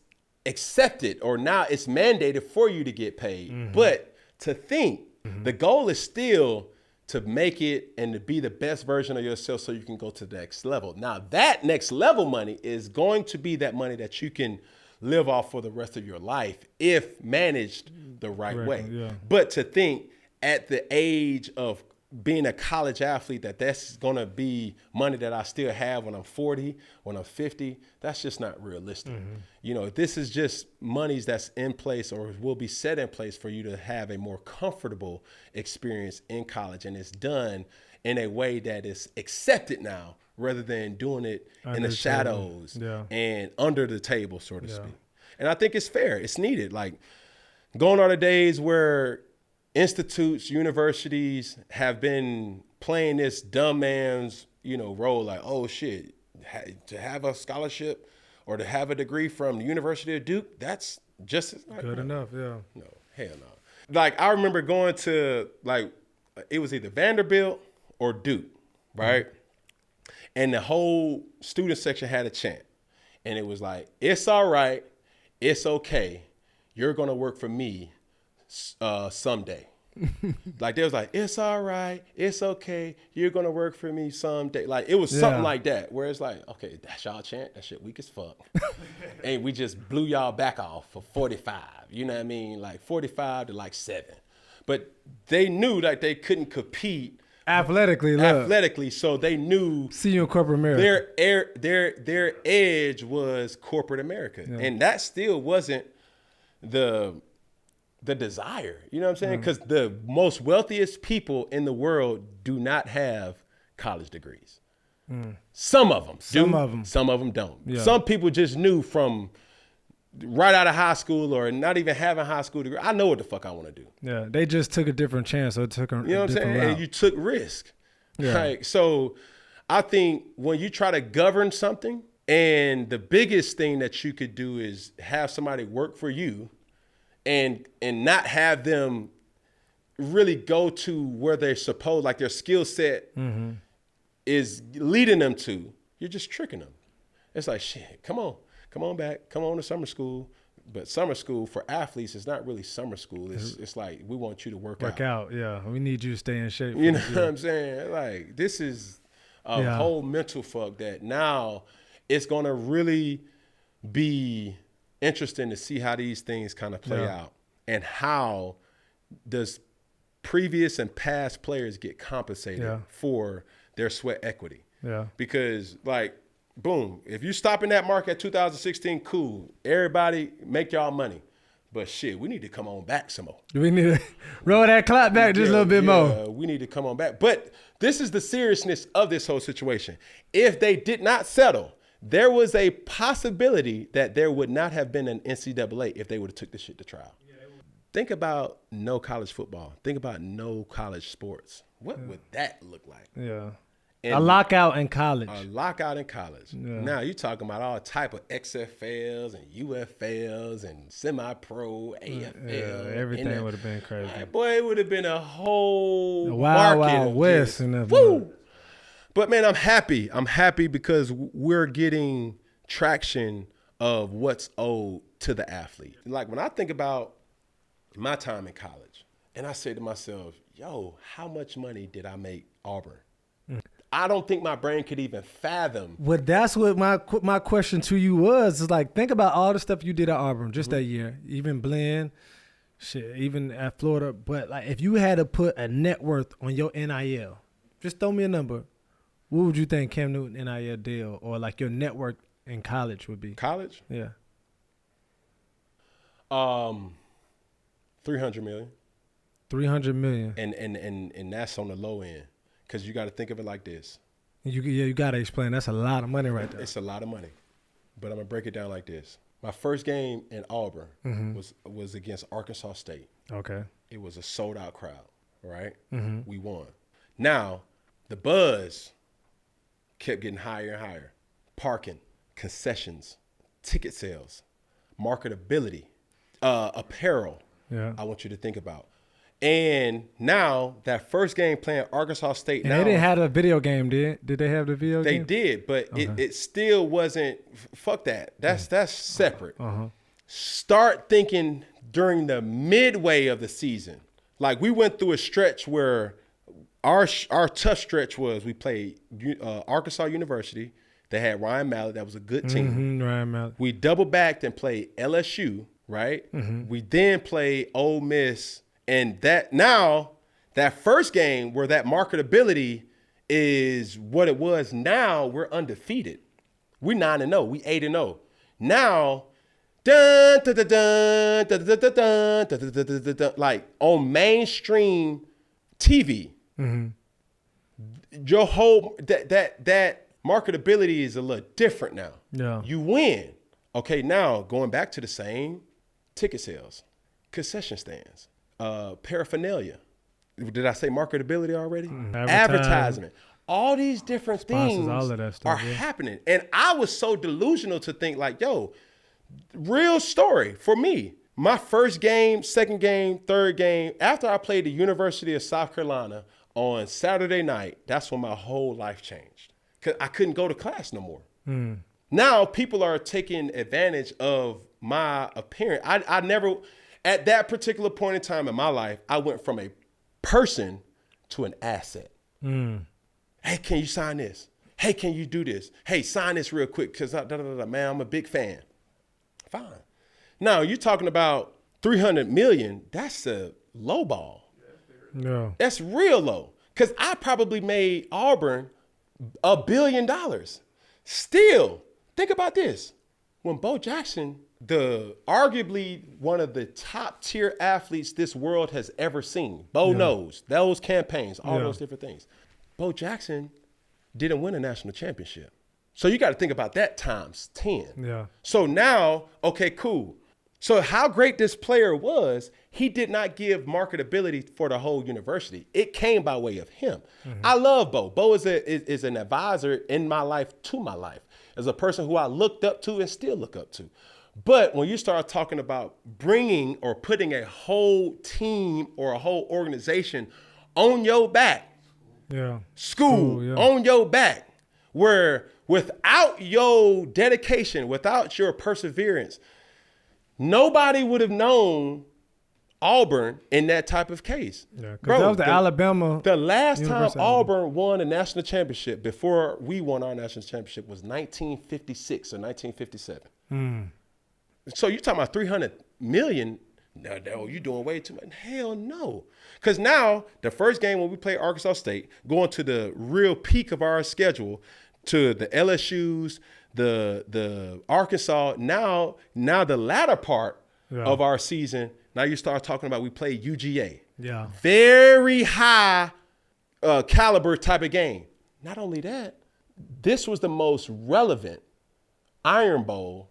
accepted, or now it's mandated for you to get paid. But to think, the goal is still to make it and to be the best version of yourself so you can go to the next level. Now that next level money is going to be that money that you can live off for the rest of your life if managed the right way. Yeah. But to think at the age of being a college athlete that's going to be money that I still have when I'm 40, when I'm 50, that's just not realistic. You know, this is just monies that's in place or will be set in place for you to have a more comfortable experience in college. And it's done in a way that is accepted now rather than doing it in the shadows and under the table, so to speak. And I think it's fair. It's needed. Like, gone are the days where institutes, universities have been playing this dumb man's, role. Like, oh shit, to have a scholarship or to have a degree from the University of Duke, that's just good enough. Yeah. No, hell no. Like, I remember going to, it was either Vanderbilt or Duke, right? And the whole student section had a chant, and it was like, it's all right, it's okay, you're gonna work for me someday. Like, they was like, it's all right, it's okay, you're gonna work for me someday. Like, it was something like that, where it's like, okay, that's y'all chant, that shit weak as fuck. And we just blew y'all back off for 45, you know what I mean? Like 45 to 7. But they knew that they couldn't compete athletically, so they knew see you in corporate America. Their edge was corporate America, and that still wasn't the desire. You know what I'm saying? Because the most wealthiest people in the world do not have college degrees. Some of them do. Some of them don't. Yeah. Some people just knew from right out of high school or not even having high school degree, I know what the fuck I want to do. Yeah, they just took a different chance, so it took a you know what I'm saying? route. And you took risk. Yeah. Like, so I think when you try to govern something, and the biggest thing that you could do is have somebody work for you and not have them really go to where they're supposed, like their skill set is leading them to, you're just tricking them. It's like, shit, come on back, come on to summer school. But summer school for athletes is not really summer school. It's like, we want you to work out. Yeah. We need you to stay in shape. You know what I'm saying? Like, this is a whole mental fuck that now it's going to really be interesting to see how these things kind of play out, and how does previous and past players get compensated for their sweat equity. Yeah. Because, like, boom, if you stop in that mark at 2016, cool. Everybody make y'all money. But shit, we need to come on back some more. We need to roll that clock back just a little bit more. We need to come on back. But this is the seriousness of this whole situation. If they did not settle, there was a possibility that there would not have been an NCAA if they would have took this shit to trial. Think about no college football. Think about no college sports. What would that look like? Yeah. And a lockout in college. A lockout in college. Yeah. Now you're talking about all type of XFLs and UFLs and semi-pro, AFL. Yeah, everything would have been crazy. Boy, it would have been a whole Wild West. Woo! But man, I'm happy. I'm happy because we're getting traction of what's owed to the athlete. Like, when I think about my time in college, and I say to myself, yo, how much money did I make Auburn? I don't think my brain could even fathom. Well, that's what my question to you was. Is like, think about all the stuff you did at Auburn just that year, even Blinn, shit, even at Florida. But like, if you had to put a net worth on your NIL, just throw me a number. What would you think Cam Newton NIL deal or like your net worth in college would be? College? Yeah. 300 million. 300 million. And that's on the low end. Because you got to think of it like this. You got to explain. That's a lot of money right there. It's a lot of money. But I'm going to break it down like this. My first game in Auburn was against Arkansas State. Okay. It was a sold-out crowd, right? We won. Now, the buzz kept getting higher and higher. Parking, concessions, ticket sales, marketability, apparel. Yeah. I want you to think about. And now that first game playing Arkansas State. And now, they didn't have a video game, did they have the video they game? They did, but it still wasn't. Fuck that. That's separate. Start thinking during the midway of the season. Like we went through a stretch where our tough stretch was we played Arkansas University. They had Ryan Mallett. That was a good team. Ryan Mallett. We double backed and played LSU, right? We then played Ole Miss. And that first game where that marketability is what it was, now we're undefeated. We're 9-0. We 8-0. Now, like on mainstream TV, your whole that marketability is a little different now. Yeah. You win. Okay, now going back to the same ticket sales, concession stands. Paraphernalia. Did I say marketability already? Advertisement. All these different things all of that stuff, are happening. And I was so delusional to think like, yo, real story for me. My first game, second game, third game, after I played the University of South Carolina on Saturday night, that's when my whole life changed. Because I couldn't go to class no more. Now people are taking advantage of my appearance. I never... At that particular point in time in my life, I went from a person to an asset. Hey, can you sign this? Hey, can you do this? Hey, sign this real quick because, man, I'm a big fan. Fine. Now, you're talking about $300 million. That's a low ball. No. That's real low because I probably made Auburn $1 billion. Still, think about this. When Bo Jackson, arguably one of the top tier athletes this world has ever seen. Bo knows those campaigns, all those different things. Bo Jackson didn't win a national championship. So you got to think about that times 10. Yeah. So now, okay, cool. So how great this player was, he did not give marketability for the whole university. It came by way of him. I love Bo. Bo is an advisor in my life to my life, as a person who I looked up to and still look up to. But when you start talking about bringing or putting a whole team or a whole organization on your back, school on your back, where without your dedication, without your perseverance, nobody would have known Auburn in that type of case. Yeah, because that was the Alabama. The last time University. Auburn won a national championship before we won our national championship was 1956 or 1957. So you're talking about $300 million. No, you're doing way too much. Hell no. Because now the first game when we play Arkansas State, going to the real peak of our schedule, to the LSUs, the Arkansas, now the latter part of our season, now you start talking about we played UGA. Yeah. Very high caliber type of game. Not only that, this was the most relevant Iron Bowl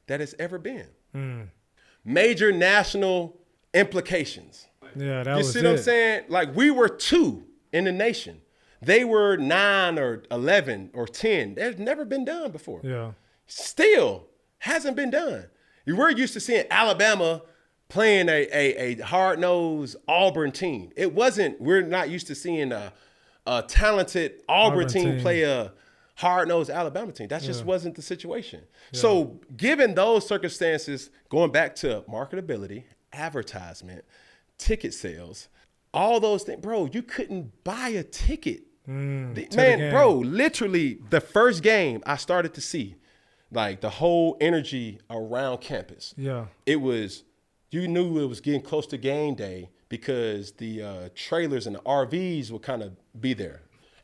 that has ever been. Major national implications. Yeah, that you was see what I'm saying? Like we were 2 in the nation. They were 9 or 11 or 10. That's never been done before. Yeah. Still hasn't been done. We're used to seeing Alabama playing a hard-nosed Auburn team. We're not used to seeing a talented Auburn team play a hard-nosed Alabama team. That just wasn't the situation. Yeah. So given those circumstances, going back to marketability, advertisement, ticket sales, all those things, bro, you couldn't buy a ticket. Man, bro, literally the first game I started to see, like the whole energy around campus. Yeah. It was, you knew it was getting close to game day because the trailers and the RVs would kind of be there.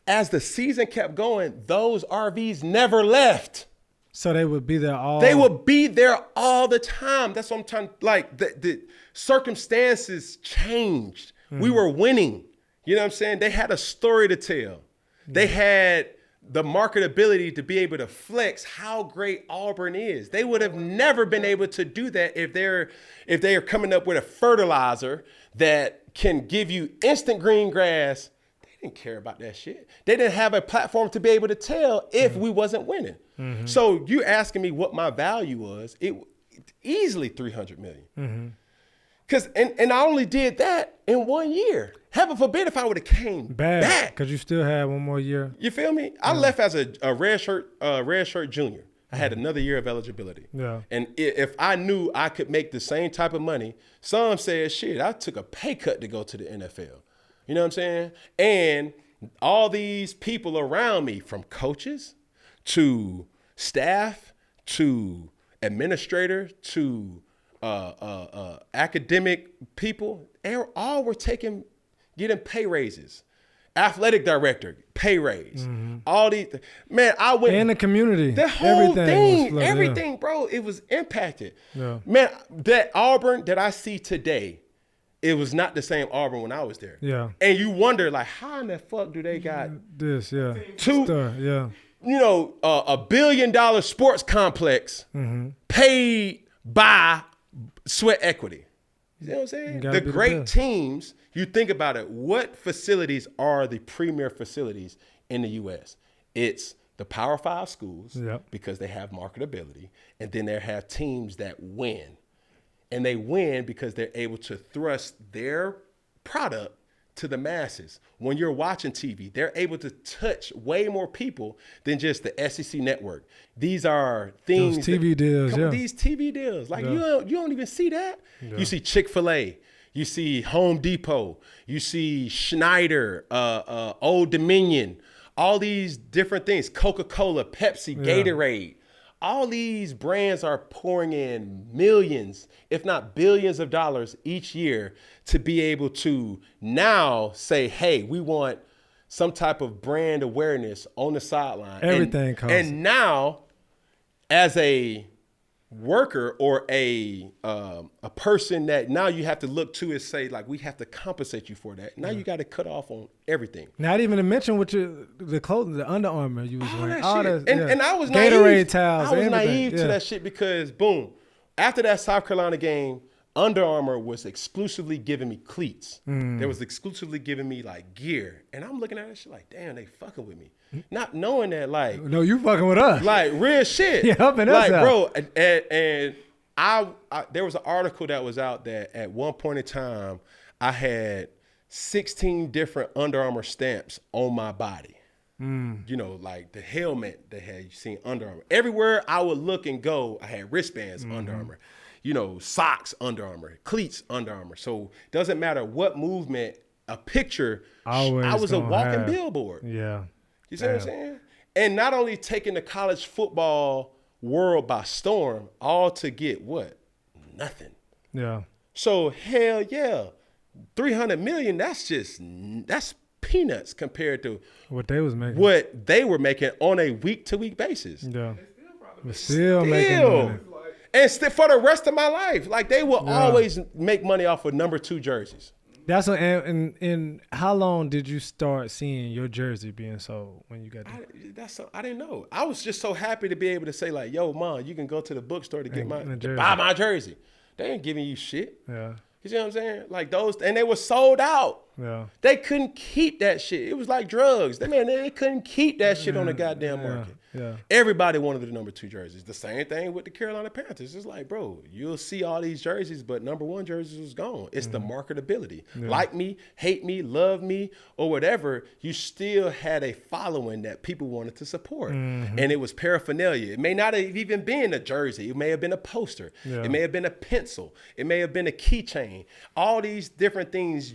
As the season kept going, those RVs never left. So they would be there all. They would be there all the time. That's what I'm trying. Like the circumstances changed. We were winning. You know what I'm saying? They had a story to tell. They had the marketability to be able to flex how great Auburn is. They would have never been able to do that if they are coming up with a fertilizer that can give you instant green grass. They didn't care about that shit. They didn't have a platform to be able to tell if we wasn't winning. So you asking me what my value was, it easily $300 million. Cause and I only did that in 1 year. Heaven forbid if I would have came back. Because you still had one more year. You feel me? I left as a red shirt junior. I had another year of eligibility. Yeah. And if I knew I could make the same type of money, some said, shit, I took a pay cut to go to the NFL. You know what I'm saying? And all these people around me, from coaches to staff to administrator to academic people, they all were getting pay raises. Athletic director, pay raise. All these, man, I went. In the community. The whole thing, flooded, everything, bro, it was impacted. Yeah. Man, that Auburn that I see today, it was not the same Auburn when I was there. Yeah. And you wonder, like, how in the fuck do they got this, yeah. you know, $1 billion sports complex paid by sweat equity? You know what I'm saying? The great teams, you think about it, what facilities are the premier facilities in the U.S.? It's the Power 5 schools because they have marketability, and then they have teams that win. And they win because they're able to thrust their product to the masses. When you're watching TV, they're able to touch way more people than just the SEC network. These are things. Those TV deals, These TV deals. Like, you don't even see that. Yeah. You see Chick-fil-A. You see Home Depot. You see Schneider, Old Dominion. All these different things. Coca-Cola, Pepsi, Gatorade. All these brands are pouring in millions, if not billions of dollars each year to be able to now say, hey, we want some type of brand awareness on the sideline. Everything costs. And now, as a worker or a person that now you have to look to and say, like, we have to compensate you for that. Now you got to cut off on everything. Not even to mention what the clothing, the Under Armour you was wearing. All that shit. And I was Gatorade naive. towels. I was naive to that shit because, boom, after that South Carolina game, Under Armour was exclusively giving me cleats. They was exclusively giving me, like, gear. And I'm looking at that shit like, damn, they fucking with me. Not knowing that, like. No, you fucking with us. Like, real shit. Yeah, helping us out. Bro, and I there was an article that was out that at one point in time, I had 16 different Under Armour stamps on my body. You know, like the helmet that had, you seen Under Armour. Everywhere I would look and go, I had wristbands, Under Armour. You know, socks, Under Armour, cleats, Under Armour. So it doesn't matter what movement, a picture, I was a walking billboard. Yeah. You see what I'm saying? And not only taking the college football world by storm, all to get what? Nothing. Yeah. So hell yeah, $300 million. That's peanuts compared to what they was making. What they were making on a week-to-week basis. Yeah. Still making money. And for the rest of my life, like they will always make money off of number 2 jerseys. That's what, and how long did you start seeing your jersey being sold when you got that? I didn't know. I was just so happy to be able to say, like, yo, Mom, you can go to the bookstore to get buy my jersey. They ain't giving you shit. Yeah. You see what I'm saying? Like those, and they were sold out. Yeah. They couldn't keep that shit. It was like drugs. They couldn't keep that shit on the goddamn market. Yeah. Everybody wanted the number 2 jerseys. The same thing with the Carolina Panthers. It's like, bro, you'll see all these jerseys, but number 1 jerseys was gone. It's the marketability. Yeah. Like me, hate me, love me, or whatever, you still had a following that people wanted to support. And it was paraphernalia. It may not have even been a jersey. It may have been a poster. Yeah. It may have been a pencil. It may have been a keychain. All these different things,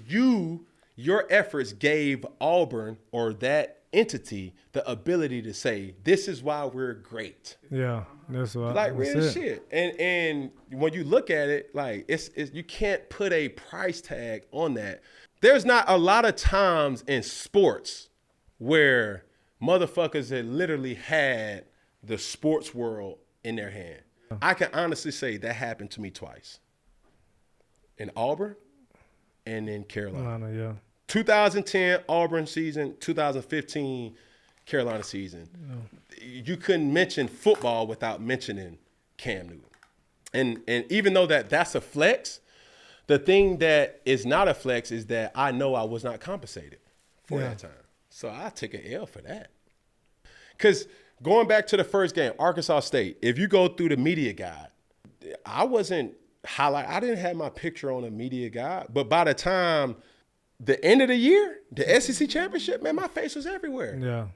your efforts gave Auburn or that entity the ability to say, this is why we're great. Yeah, that's why. Like real shit. And when you look at it, like it's you can't put a price tag on that. There's not a lot of times in sports where motherfuckers had literally had the sports world in their hand. I can honestly say that happened to me twice. In Auburn and in Carolina. Yeah. 2010 Auburn season, 2015 Carolina season. No. You couldn't mention football without mentioning Cam Newton. And even though that's a flex, the thing that is not a flex is that I know I was not compensated for that time. So I take an L for that. Because going back to the first game, Arkansas State, if you go through the media guide, I didn't have my picture on a media guide, but by the time the end of the year, the SEC championship, man, my face was everywhere. Yeah.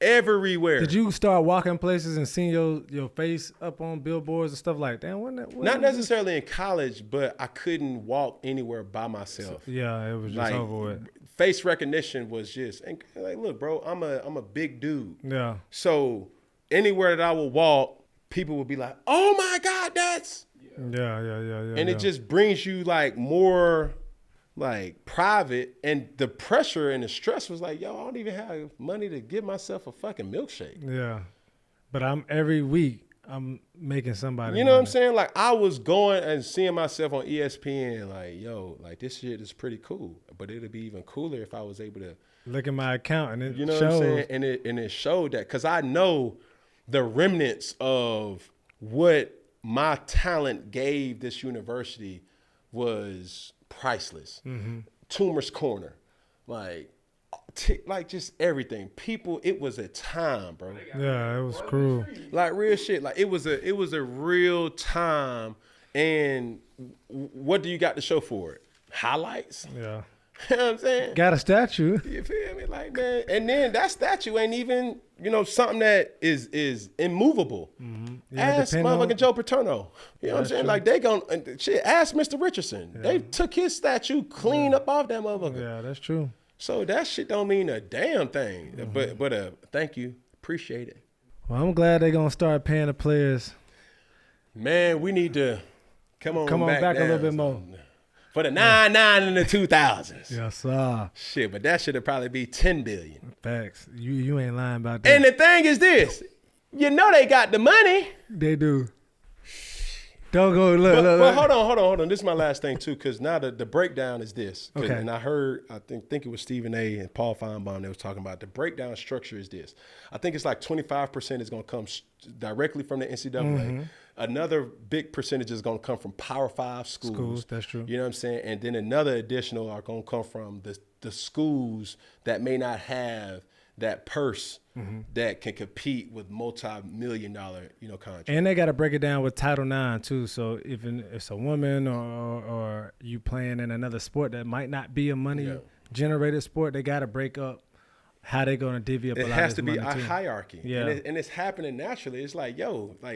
Everywhere. Did you start walking places and seeing your face up on billboards and stuff like that? Not necessarily in college, but I couldn't walk anywhere by myself. Yeah, it was just over with. Face recognition was just, and like, look, bro, I'm a big dude. Yeah. So anywhere that I would walk, people would be like, "Oh my God, that's." Yeah. And it just brings you like more like private, and the pressure and the stress was like, yo, I don't even have money to give myself a fucking milkshake. Yeah. But every week I'm making somebody. You know what I'm saying? Like I was going and seeing myself on ESPN like, yo, like this shit is pretty cool. But it'd be even cooler if I was able to look at my account and it you know shows. What I'm saying? And it showed that, because I know the remnants of what my talent gave this university was priceless. Mm-hmm. Toomer's Corner, like just everything. People, it was a time, bro. Yeah, it was cool. Like real shit. Like it was a real time. And what do you got to show for it? Highlights. Yeah. You know what I'm saying? Got a statue. You feel me? Like, man, and then that statue ain't even, something that is immovable. Mm-hmm. Yeah, ask motherfucking Joe Paterno. You know what I'm saying? True. Like, they ask Mr. Richardson. Yeah. They took his statue clean up off that motherfucker. Yeah, that's true. So that shit don't mean a damn thing. Mm-hmm. But thank you. Appreciate it. Well, I'm glad they're going to start paying the players. Man, we need to come on back a little bit more. For the 99 and the 2000s. Yes, sir. Shit, but that should have probably be $10 billion. Facts. You ain't lying about that. And the thing is this, they got the money. They do. Don't go look. But hold on. This is my last thing too, because now the breakdown is this. Okay. And I heard, I think it was Stephen A. and Paul Feinbaum that was talking about the breakdown structure is this. I think it's like 25% is going to come directly from the NCAA. Mm-hmm. Another big percentage is going to come from Power 5 schools. That's true. You know what I'm saying? And then another additional are going to come from the schools that may not have that purse that can compete with multi-million-dollar, contracts. And they got to break it down with Title IX too. So if it's a woman or you playing in another sport that might not be a money-generated sport, they got to break up how they going to divvy up a lot of money. It has to be a hierarchy. Yeah. And it's happening naturally. It's like,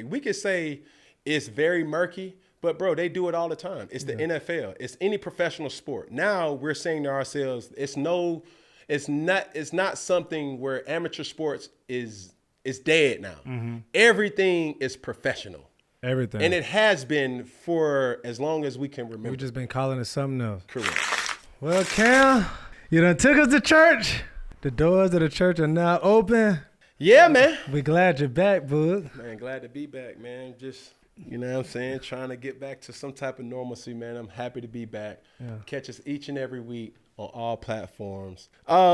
we could say it's very murky, but, bro, they do it all the time. It's the NFL. It's any professional sport. Now we're saying to ourselves, it's not something where amateur sports is dead now. Mm-hmm. Everything is professional. Everything. And it has been for as long as we can remember. We've just been calling it something else. Correct. Well, Cam, you done took us to church. The doors of the church are now open. Yeah, man. We're glad you're back, bud. Man, glad to be back, man. Just, you know what I'm saying, trying to get back to some type of normalcy, man. I'm happy to be back. Yeah. Catch us each and every week on all platforms.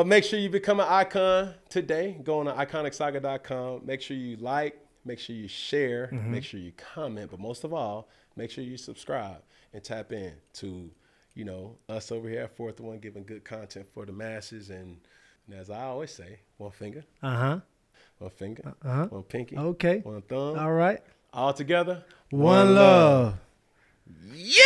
Make sure you become an icon today. Go on to iconicsaga.com. Make sure you like, make sure you share, make sure you comment, but most of all, make sure you subscribe and tap in to, us over here at 4th&1 giving good content for the masses. And as I always say, one finger. Uh-huh. One finger. Uh-huh. One pinky. Okay. One thumb. All right. All together. One love. Yeah,